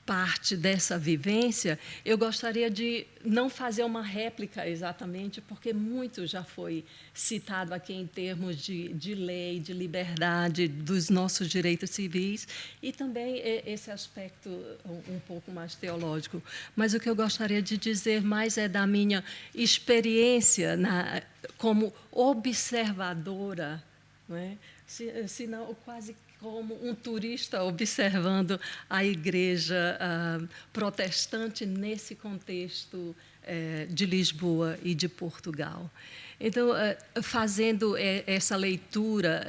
parte dessa vivência, eu gostaria de não fazer uma réplica exatamente, porque muito já foi citado aqui em termos de lei, de liberdade, dos nossos direitos civis, e também esse aspecto um pouco mais teológico. Mas o que eu gostaria de dizer mais é da minha experiência como observadora, não é? Se não, quase como um turista observando a igreja protestante nesse contexto de Lisboa e de Portugal. Então, fazendo essa leitura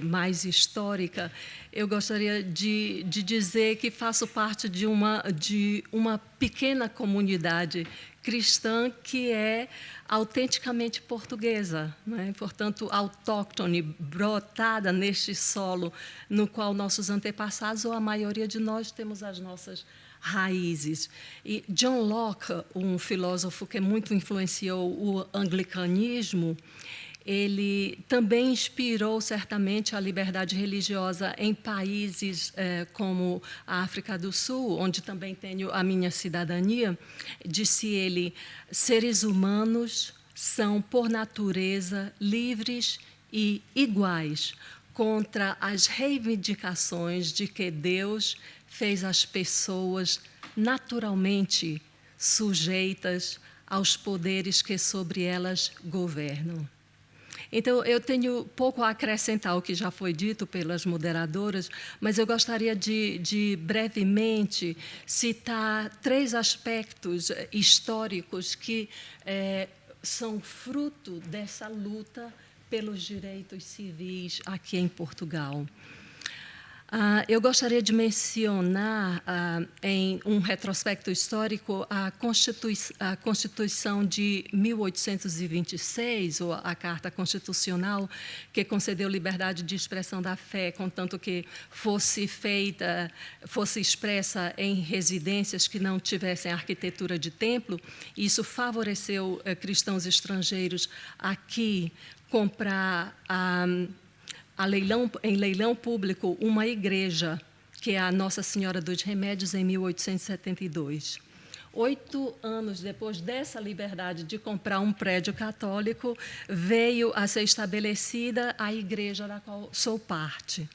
mais histórica, eu gostaria de dizer que faço parte de uma pequena comunidade cristã que é autenticamente portuguesa, né? Portanto, autóctone, brotada neste solo no qual nossos antepassados, ou a maioria de nós, temos as nossas raízes. E John Locke, um filósofo que muito influenciou o anglicanismo, ele também inspirou certamente a liberdade religiosa em países como a África do Sul, onde também tenho a minha cidadania. Disse ele: seres humanos são, por natureza, livres e iguais contra as reivindicações de que Deus fez as pessoas naturalmente sujeitas aos poderes que sobre elas governam. Então, eu tenho pouco a acrescentar ao que já foi dito pelas moderadoras, mas eu gostaria de brevemente citar 3 aspectos históricos que são fruto dessa luta pelos direitos civis aqui em Portugal. Eu gostaria de mencionar, em um retrospecto histórico, a Constituição de 1826, ou a Carta Constitucional, que concedeu liberdade de expressão da fé, contanto que fosse expressa em residências que não tivessem arquitetura de templo. Isso favoreceu cristãos estrangeiros aqui comprar em leilão público uma igreja, que é a Nossa Senhora dos Remédios, em 1872. 8 anos depois dessa liberdade de comprar um prédio católico, veio a ser estabelecida a igreja da qual sou parte.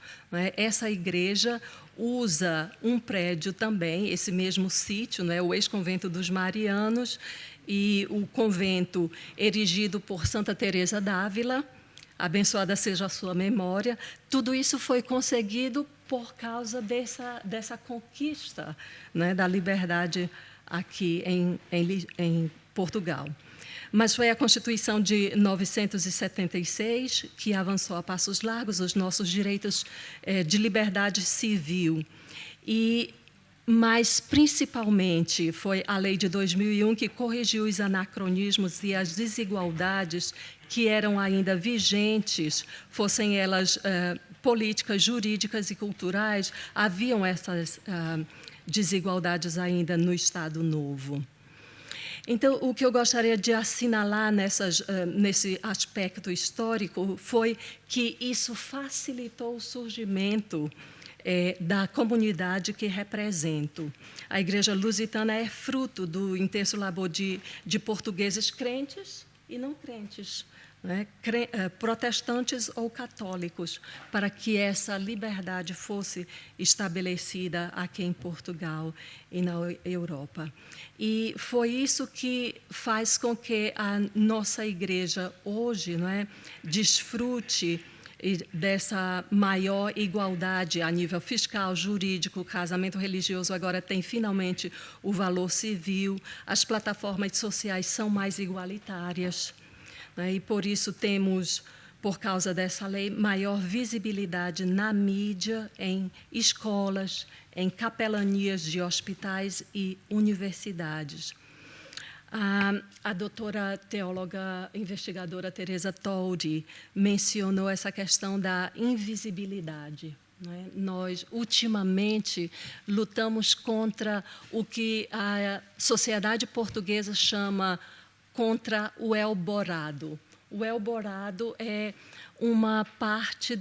Essa igreja usa um prédio também, esse mesmo sítio, o ex-convento dos Marianos, e o convento erigido por Santa Teresa d'Ávila, abençoada seja a sua memória. Tudo isso foi conseguido por causa dessa conquista, da liberdade aqui em Portugal. Mas foi a Constituição de 976 que avançou a passos largos os nossos direitos de liberdade civil. Mas, principalmente, foi a Lei de 2001 que corrigiu os anacronismos e as desigualdades que eram ainda vigentes, fossem elas políticas, jurídicas e culturais. Haviam essas desigualdades ainda no Estado Novo. Então, o que eu gostaria de assinalar nesse aspecto histórico foi que isso facilitou o surgimento da comunidade que represento. A Igreja Lusitana é fruto do intenso labor de portugueses crentes e não crentes, protestantes ou católicos, para que essa liberdade fosse estabelecida aqui em Portugal e na Europa. E foi isso que faz com que a nossa igreja hoje desfrute dessa maior igualdade a nível fiscal, jurídico. O casamento religioso agora tem finalmente o valor civil, as plataformas sociais são mais igualitárias, e por isso temos, por causa dessa lei, maior visibilidade na mídia, em escolas, em capelanias de hospitais e universidades. A doutora teóloga investigadora Teresa Toldi mencionou essa questão da invisibilidade. Nós, ultimamente, lutamos contra o que a sociedade portuguesa chama contra o Elborado. O Elborado é uma parte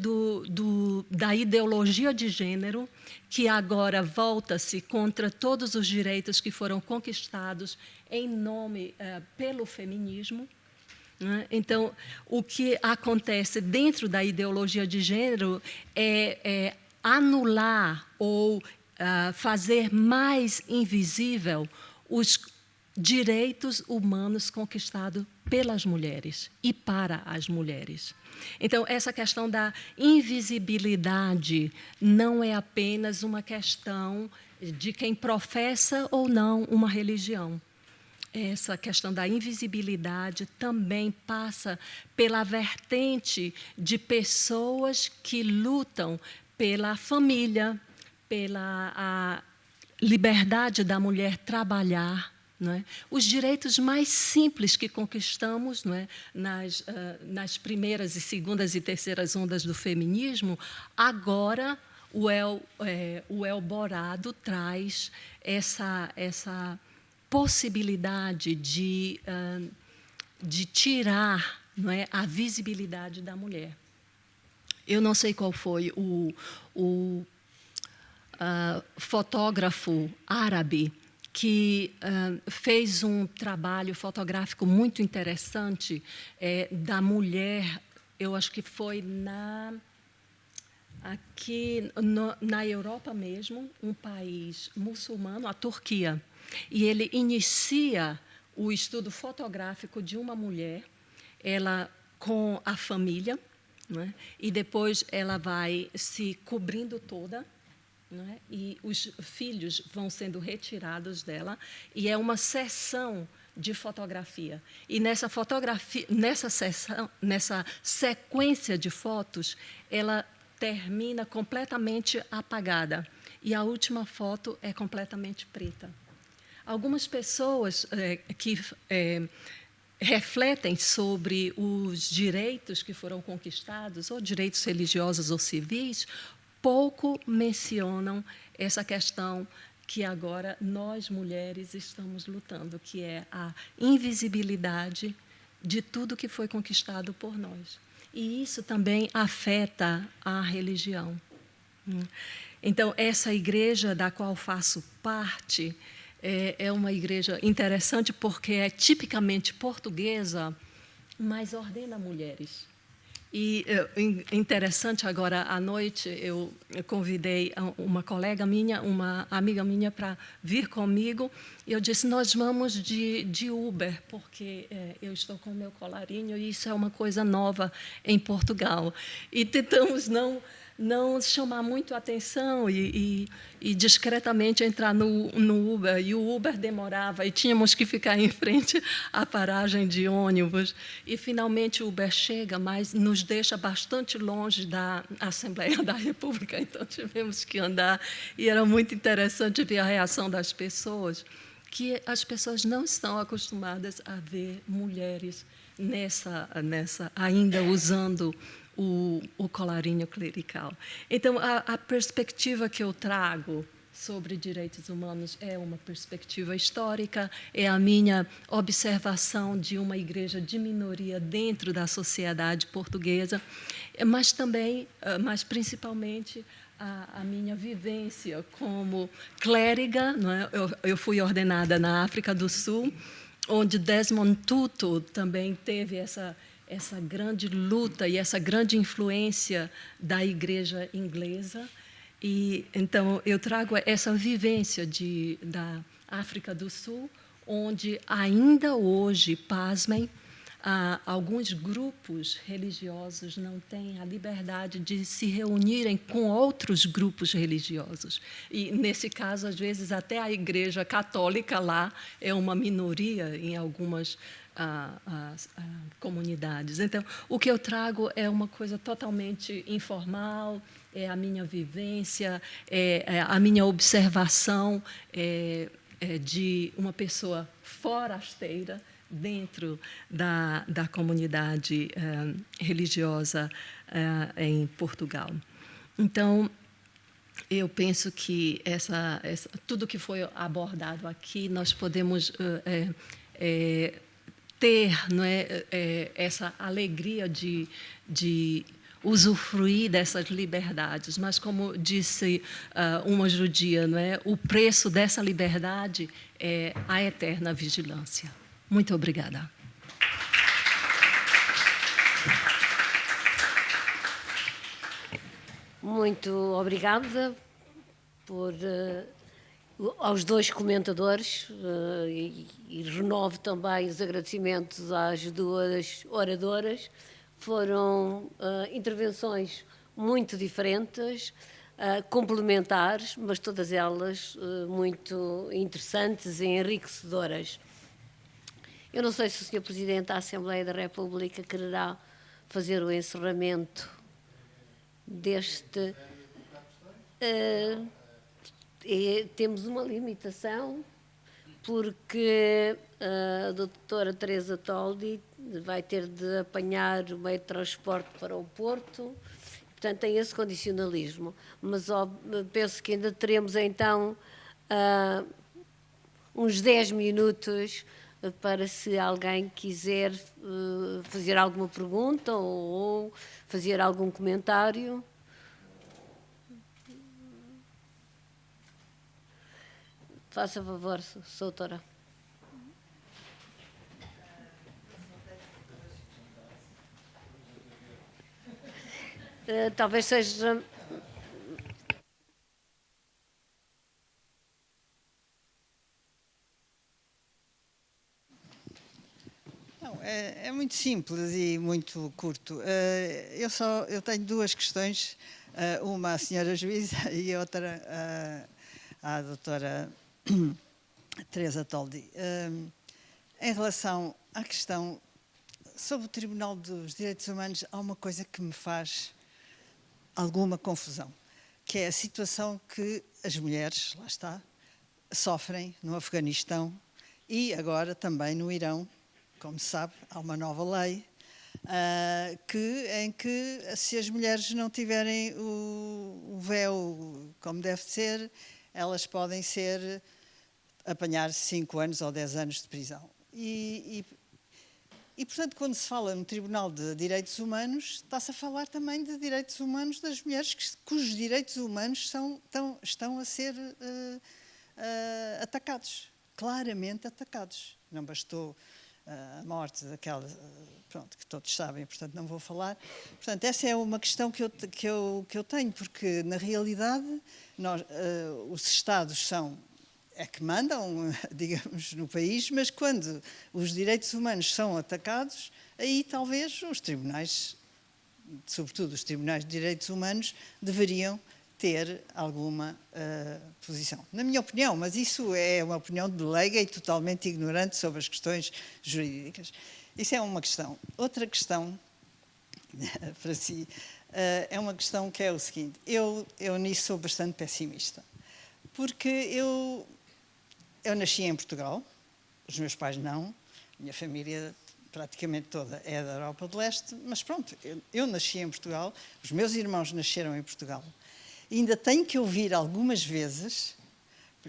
da ideologia de gênero que agora volta-se contra todos os direitos que foram conquistados em nome pelo feminismo. Então, o que acontece dentro da ideologia de gênero é anular ou fazer mais invisível os direitos humanos conquistados pelas mulheres e para as mulheres. Então, essa questão da invisibilidade não é apenas uma questão de quem professa ou não uma religião. essa questão da invisibilidade também passa pela vertente de pessoas que lutam pela família, pela a liberdade da mulher trabalhar, não é? Os direitos mais simples que conquistamos, não é? Nas primeiras e segundas e terceiras ondas do feminismo, agora o Elborado traz essa possibilidade de tirar, não é, a visibilidade da mulher. Eu não sei qual foi o fotógrafo árabe que fez um trabalho fotográfico muito interessante da mulher, eu acho que foi aqui na Europa mesmo, um país muçulmano, a Turquia. E ele inicia o estudo fotográfico de uma mulher, ela com a família, não é? E depois ela vai se cobrindo toda, não é? E os filhos vão sendo retirados dela, e é uma sessão de fotografia. E nessa fotografia, nessa sequência de fotos, ela termina completamente apagada, e a última foto é completamente preta. Algumas pessoas que refletem sobre os direitos que foram conquistados, ou direitos religiosos ou civis, pouco mencionam essa questão que agora nós, mulheres, estamos lutando, que é a invisibilidade de tudo que foi conquistado por nós. E isso também afeta a religião. Então, essa igreja da qual faço parte é uma igreja interessante porque é tipicamente portuguesa, mas ordena mulheres. E interessante, agora à noite eu convidei uma colega minha, uma amiga minha, para vir comigo, e eu disse, nós vamos de Uber, porque eu estou com o meu colarinho e isso é uma coisa nova em Portugal. E tentamos não chamar muito a atenção e discretamente entrar no Uber. E o Uber demorava e tínhamos que ficar em frente à paragem de ônibus. E, finalmente, o Uber chega, mas nos deixa bastante longe da Assembleia da República, então tivemos que andar. E era muito interessante ver a reação das pessoas, que as pessoas não estão acostumadas a ver mulheres ainda usando o colarinho clerical. Então, a perspectiva que eu trago sobre direitos humanos é uma perspectiva histórica, é a minha observação de uma igreja de minoria dentro da sociedade portuguesa, mas também, mas principalmente, a minha vivência como clériga, não é? Eu fui ordenada na África do Sul, onde Desmond Tutu também teve essa grande luta e essa grande influência da igreja inglesa. E então eu trago essa vivência da África do Sul, onde ainda hoje, pasmem, alguns grupos religiosos não têm a liberdade de se reunirem com outros grupos religiosos. E, nesse caso, às vezes, até a Igreja Católica lá é uma minoria em algumas comunidades. Então, o que eu trago é uma coisa totalmente informal, é a minha vivência, é a minha observação de uma pessoa forasteira dentro da comunidade religiosa em Portugal. Então, eu penso que tudo que foi abordado aqui, nós podemos ter, não é, essa alegria de usufruir dessas liberdades, mas, como disse uma judia, não é, o preço dessa liberdade é a eterna vigilância. Muito obrigada. Muito obrigada aos dois comentadores e renovo também os agradecimentos às duas oradoras. Foram intervenções muito diferentes, complementares, mas todas elas muito interessantes e enriquecedoras. Eu não sei se o Sr. Presidente da Assembleia da República quererá fazer o encerramento deste... temos uma limitação, porque a doutora Teresa Toldi vai ter de apanhar o meio de transporte para o Porto, portanto tem esse condicionalismo. Mas penso que ainda teremos então uns 10 minutos para, se alguém quiser fazer alguma pergunta ou fazer algum comentário. Faça favor, doutora. Talvez seja... Não, é muito simples e muito curto. Eu tenho duas questões, uma à senhora juíza e outra à doutora Teresa Toldi. Em relação à questão sobre o Tribunal dos Direitos Humanos, há uma coisa que me faz alguma confusão, que é a situação que as mulheres, lá está, sofrem no Afeganistão e agora também no Irão. Como se sabe, há uma nova lei em que, se as mulheres não tiverem o véu como deve ser, elas podem apanhar 5 anos ou 10 anos de prisão. E, portanto, quando se fala no Tribunal de Direitos Humanos, está-se a falar também de direitos humanos das mulheres, cujos direitos humanos estão a ser atacados, claramente atacados. Não bastou a morte daquela, pronto, que todos sabem, portanto não vou falar. Portanto, essa é uma questão que eu tenho, porque na realidade os Estados é que mandam, digamos, no país, mas quando os direitos humanos são atacados, aí talvez os tribunais, sobretudo os tribunais de direitos humanos, deveriam ter alguma posição. Na minha opinião, mas isso é uma opinião de leiga e totalmente ignorante sobre as questões jurídicas. Isso é uma questão. Outra questão, para si, é uma questão que é o seguinte. Eu nisso sou bastante pessimista, porque eu nasci em Portugal, os meus pais não, a minha família praticamente toda é da Europa de Leste, mas pronto, eu nasci em Portugal, os meus irmãos nasceram em Portugal. E ainda tenho que ouvir algumas vezes,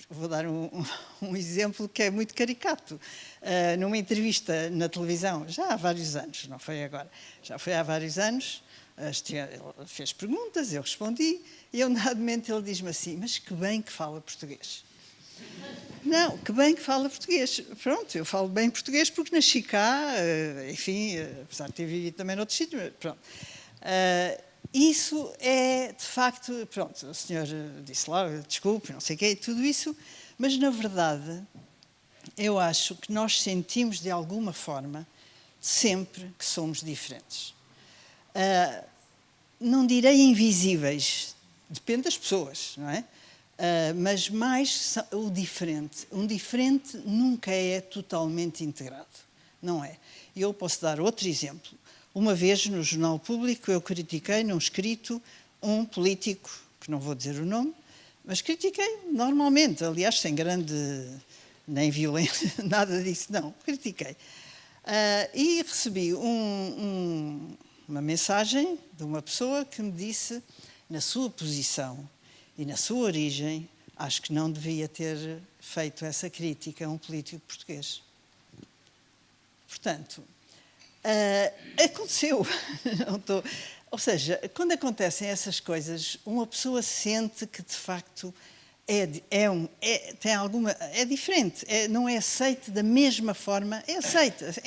vou dar um exemplo que é muito caricato, numa entrevista na televisão, já há vários anos, não foi agora, já foi há vários anos, ele fez perguntas, eu respondi, e aunadamente ele diz-me assim, mas que bem que fala português. Não, que bem que fala português. Pronto, eu falo bem português porque nasci cá, enfim, apesar de ter vivido também noutros sítios, pronto. Isso é, de facto, pronto, o senhor disse lá, desculpe, não sei o quê, tudo isso, mas, na verdade, eu acho que nós sentimos, de alguma forma, sempre que somos diferentes. Não direi invisíveis, depende das pessoas, não é? Mas mais o diferente. Um diferente nunca é totalmente integrado, não é? E eu posso dar outro exemplo. Uma vez, no Jornal Público, eu critiquei, num escrito, um político, que não vou dizer o nome, mas critiquei normalmente, aliás, sem grande, nem violência, nada disso, não, critiquei. E recebi uma mensagem de uma pessoa que me disse, na sua posição e na sua origem, acho que não devia ter feito essa crítica a um político português. Portanto, aconteceu. Ou seja, quando acontecem essas coisas, uma pessoa sente que, de facto, é diferente, não é aceite da mesma forma, é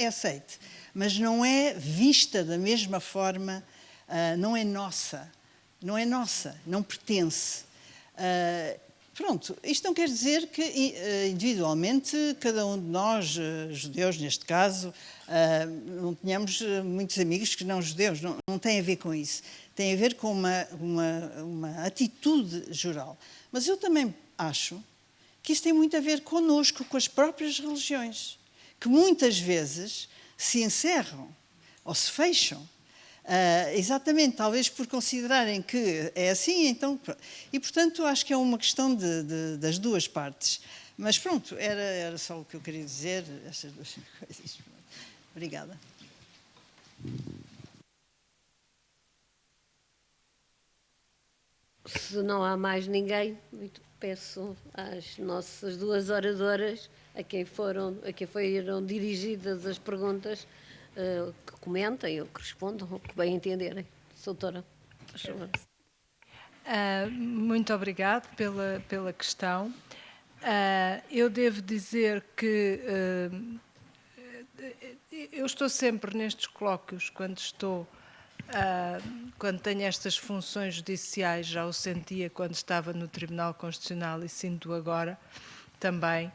aceite, mas não é vista da mesma forma, não é nossa, não pertence. Pronto, isto não quer dizer que individualmente cada um de nós, judeus neste caso, não tenhamos muitos amigos que não judeus, não tem a ver com isso. Tem a ver com uma atitude geral. Mas eu também acho que isso tem muito a ver connosco, com as próprias religiões. que muitas vezes se encerram ou se fecham. Exatamente, talvez por considerarem que é assim, então... E, portanto, acho que é uma questão das duas partes. Mas pronto, era só o que eu queria dizer, estas duas coisas. Obrigada. Se não há mais ninguém, peço às nossas duas oradoras, a quem foram dirigidas as perguntas, que comentem ou que respondam, ou que bem entenderem. Doutora, por favor. Muito obrigado pela questão. Eu devo dizer que eu estou sempre nestes colóquios, quando tenho estas funções judiciais, já o sentia quando estava no Tribunal Constitucional e sinto agora também.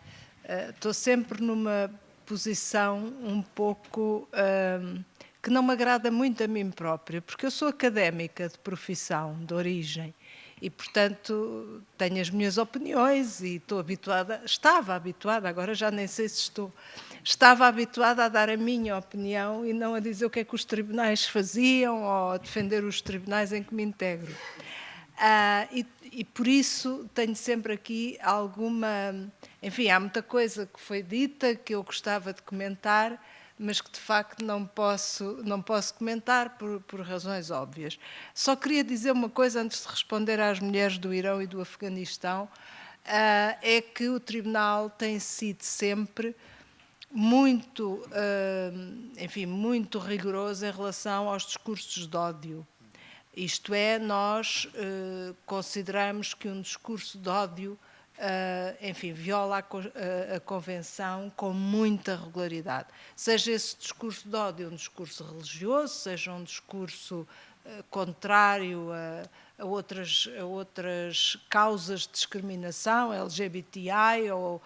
Estou sempre numa posição um pouco que não me agrada muito a mim própria, porque eu sou académica de profissão, de origem, e, portanto, tenho as minhas opiniões e estava habituada, agora já nem sei se estou, estava habituada a dar a minha opinião e não a dizer o que é que os tribunais faziam ou a defender os tribunais em que me integro. E por isso tenho sempre aqui alguma... Enfim, há muita coisa que foi dita que eu gostava de comentar, mas que de facto não posso comentar por razões óbvias. Só queria dizer uma coisa antes de responder às mulheres do Irão e do Afeganistão, é que o Tribunal tem sido sempre muito rigoroso em relação aos discursos de ódio. Isto é, nós consideramos que um discurso de ódio viola a Convenção com muita regularidade. Seja esse discurso de ódio um discurso religioso, seja um discurso contrário a outras causas de discriminação, LGBTI ou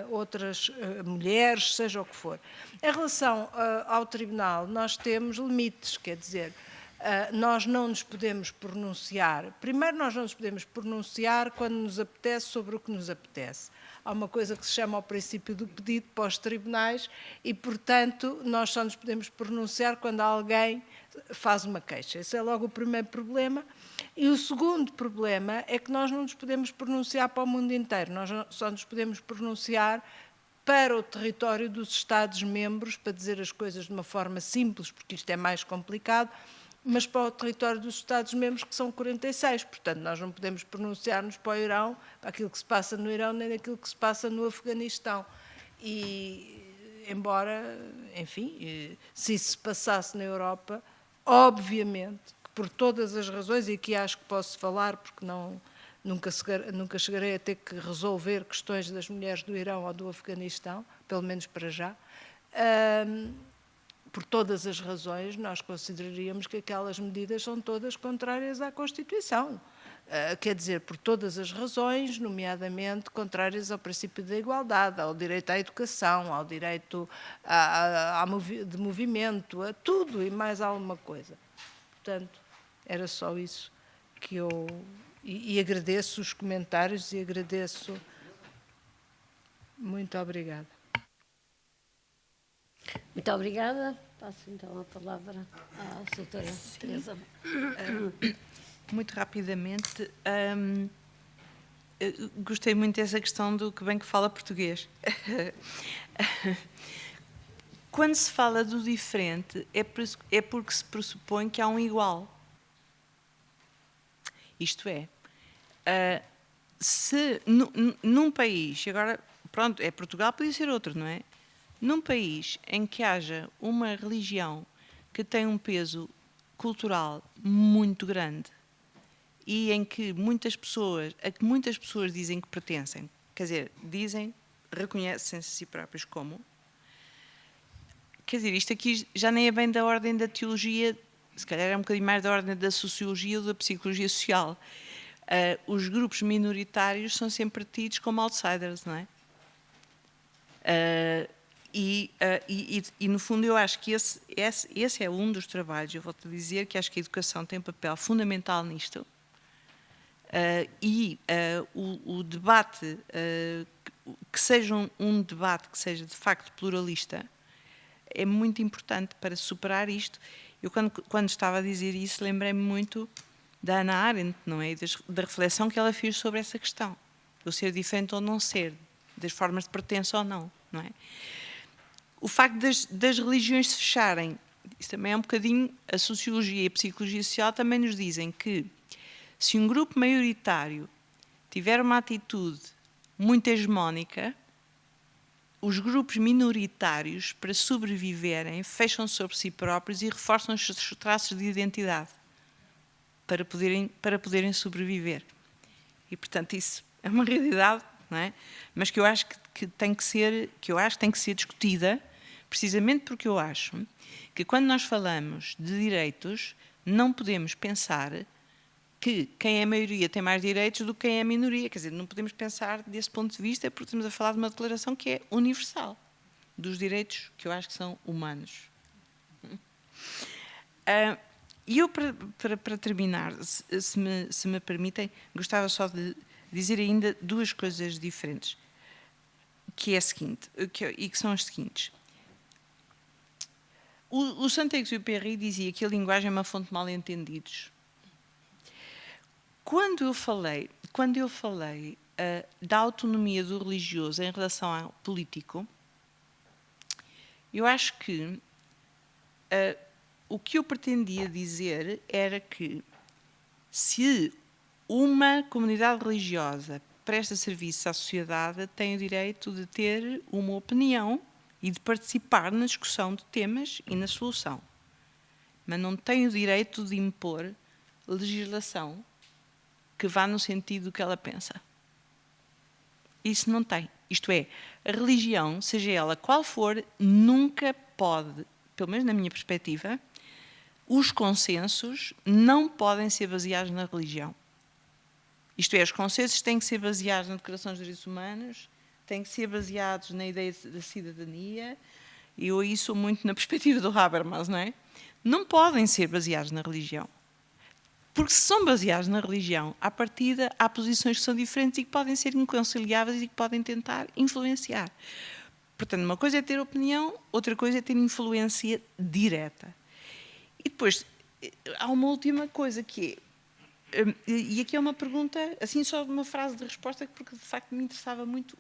outras mulheres, seja o que for. Em relação ao Tribunal, nós temos limites, quer dizer, nós não nos podemos pronunciar. Primeiro, nós não nos podemos pronunciar quando nos apetece sobre o que nos apetece. Há uma coisa que se chama o princípio do pedido para os tribunais e, portanto, nós só nos podemos pronunciar quando alguém faz uma queixa. Esse é logo o primeiro problema. E o segundo problema é que nós não nos podemos pronunciar para o mundo inteiro. Nós só nos podemos pronunciar para o território dos Estados-membros, para dizer as coisas de uma forma simples, porque isto é mais complicado, mas para o território dos Estados-membros, que são 46. Portanto, nós não podemos pronunciar-nos para o Irão, para aquilo que se passa no Irão, nem aquilo que se passa no Afeganistão. E, embora, enfim, se isso se passasse na Europa, obviamente, que por todas as razões, e aqui acho que posso falar, porque nunca chegarei a ter que resolver questões das mulheres do Irão ou do Afeganistão, pelo menos para já, por todas as razões, nós consideraríamos que aquelas medidas são todas contrárias à Constituição. Quer dizer, por todas as razões, nomeadamente contrárias ao princípio da igualdade, ao direito à educação, ao direito de movimento, a tudo e mais alguma coisa. Portanto, era só isso que eu... E agradeço os comentários e agradeço... Muito obrigada. Muito obrigada. Passo então a palavra à doutora Teresa. Muito rapidamente, gostei muito dessa questão do que bem que fala português. Quando se fala do diferente, é porque se pressupõe que há um igual. Isto é, se num país, agora, pronto, é Portugal, podia ser outro, não é? Num país em que haja uma religião que tem um peso cultural muito grande e em que muitas pessoas dizem que pertencem, quer dizer, reconhecem-se a si próprios como, quer dizer, isto aqui já nem é bem da ordem da teologia, se calhar é um bocadinho mais da ordem da sociologia ou da psicologia social. Os grupos minoritários são sempre tidos como outsiders, não é? E, no fundo, eu acho que esse é um dos trabalhos. Eu vou-te dizer que acho que a educação tem um papel fundamental nisto. O debate, que seja um debate que seja de facto pluralista é muito importante para superar isto. Eu, quando estava a dizer isso, lembrei-me muito da Hannah Arendt, não é? Da reflexão que ela fez sobre essa questão, do ser diferente ou não ser, das formas de pertença ou não, não é? O facto das religiões se fecharem, isso também é um bocadinho, a sociologia e a psicologia social também nos dizem que se um grupo maioritário tiver uma atitude muito hegemónica, os grupos minoritários, para sobreviverem, fecham sobre si próprios e reforçam os seus traços de identidade para poderem sobreviver. E, portanto, isso é uma realidade, não é? Mas que eu acho que tem que ser discutida, precisamente porque eu acho que quando nós falamos de direitos, não podemos pensar que quem é a maioria tem mais direitos do que quem é a minoria. Quer dizer, não podemos pensar desse ponto de vista, porque estamos a falar de uma declaração que é universal, dos direitos que eu acho que são humanos. E eu, para terminar, se me permitem, gostava só de dizer ainda duas coisas diferentes, que é a seguinte, e que são as seguintes. O Saint-Exupéry dizia que a linguagem é uma fonte de mal-entendidos. Quando eu falei da autonomia do religioso em relação ao político, eu acho que o que eu pretendia dizer era que se uma comunidade religiosa presta serviço à sociedade, tem o direito de ter uma opinião e de participar na discussão de temas e na solução. Mas não tem o direito de impor legislação que vá no sentido do que ela pensa. Isso não tem. Isto é, a religião, seja ela qual for, nunca pode, pelo menos na minha perspectiva, os consensos não podem ser baseados na religião. Isto é, os consensos têm que ser baseados na Declaração dos Direitos Humanos, têm que ser baseados na ideia da cidadania, e eu aí sou muito na perspectiva do Habermas, não é? Não podem ser baseados na religião. Porque se são baseados na religião, à partida, há posições que são diferentes e que podem ser inconciliáveis e que podem tentar influenciar. Portanto, uma coisa é ter opinião, outra coisa é ter influência direta. E depois, há uma última coisa que é, e aqui é uma pergunta, assim só uma frase de resposta, porque de facto me interessava muito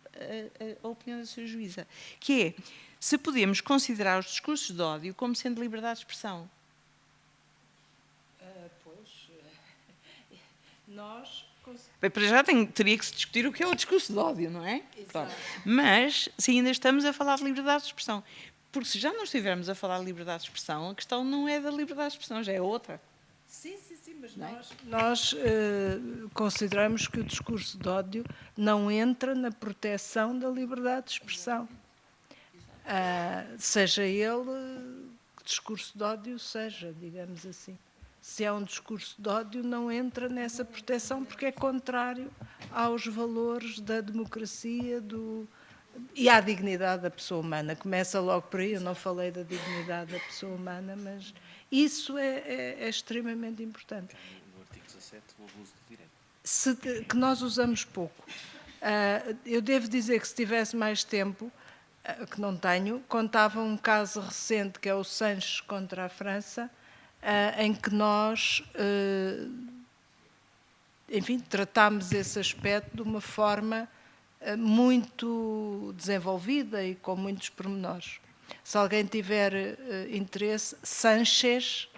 a opinião da sra. Juíza, que é, se podemos considerar os discursos de ódio como sendo liberdade de expressão. Nós... Bem, para já teria que se discutir o que é o discurso de ódio, não é? Pronto. Mas, se ainda estamos a falar de liberdade de expressão, porque se já não estivermos a falar de liberdade de expressão, a questão não é da liberdade de expressão, já é outra. Sim, mas nós consideramos que o discurso de ódio não entra na proteção da liberdade de expressão. Seja ele que discurso de ódio seja, digamos assim. Se é um discurso de ódio, não entra nessa proteção, porque é contrário aos valores da democracia e à dignidade da pessoa humana. Começa logo por aí, eu não falei da dignidade da pessoa humana, mas isso é extremamente importante. No artigo 17, o abuso do direito. Que nós usamos pouco. Eu devo dizer que se tivesse mais tempo, que não tenho, contava um caso recente, que é o Sanches contra a França, em que nós, enfim, tratámos esse aspecto de uma forma muito desenvolvida e com muitos pormenores. Se alguém tiver interesse, Sanches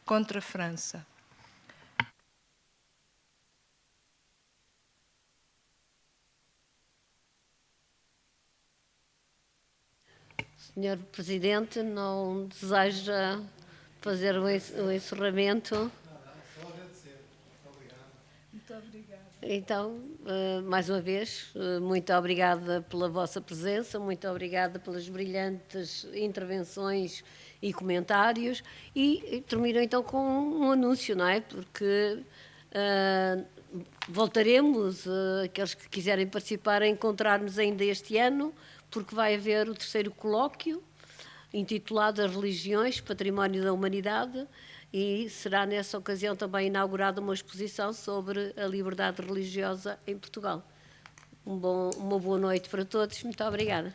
contra a França. Senhor Presidente, não deseja fazer o encerramento? Só agradecer. Muito obrigado. Muito obrigada. Então, mais uma vez, muito obrigada pela vossa presença, muito obrigada pelas brilhantes intervenções e comentários, e termino então com um anúncio, não é? Porque voltaremos, aqueles que quiserem participar, a encontrar-nos ainda este ano, porque vai haver o 3º colóquio, intitulado As Religiões, Património da Humanidade, e será nessa ocasião também inaugurada uma exposição sobre a liberdade religiosa em Portugal. uma boa noite para todos. Muito obrigada.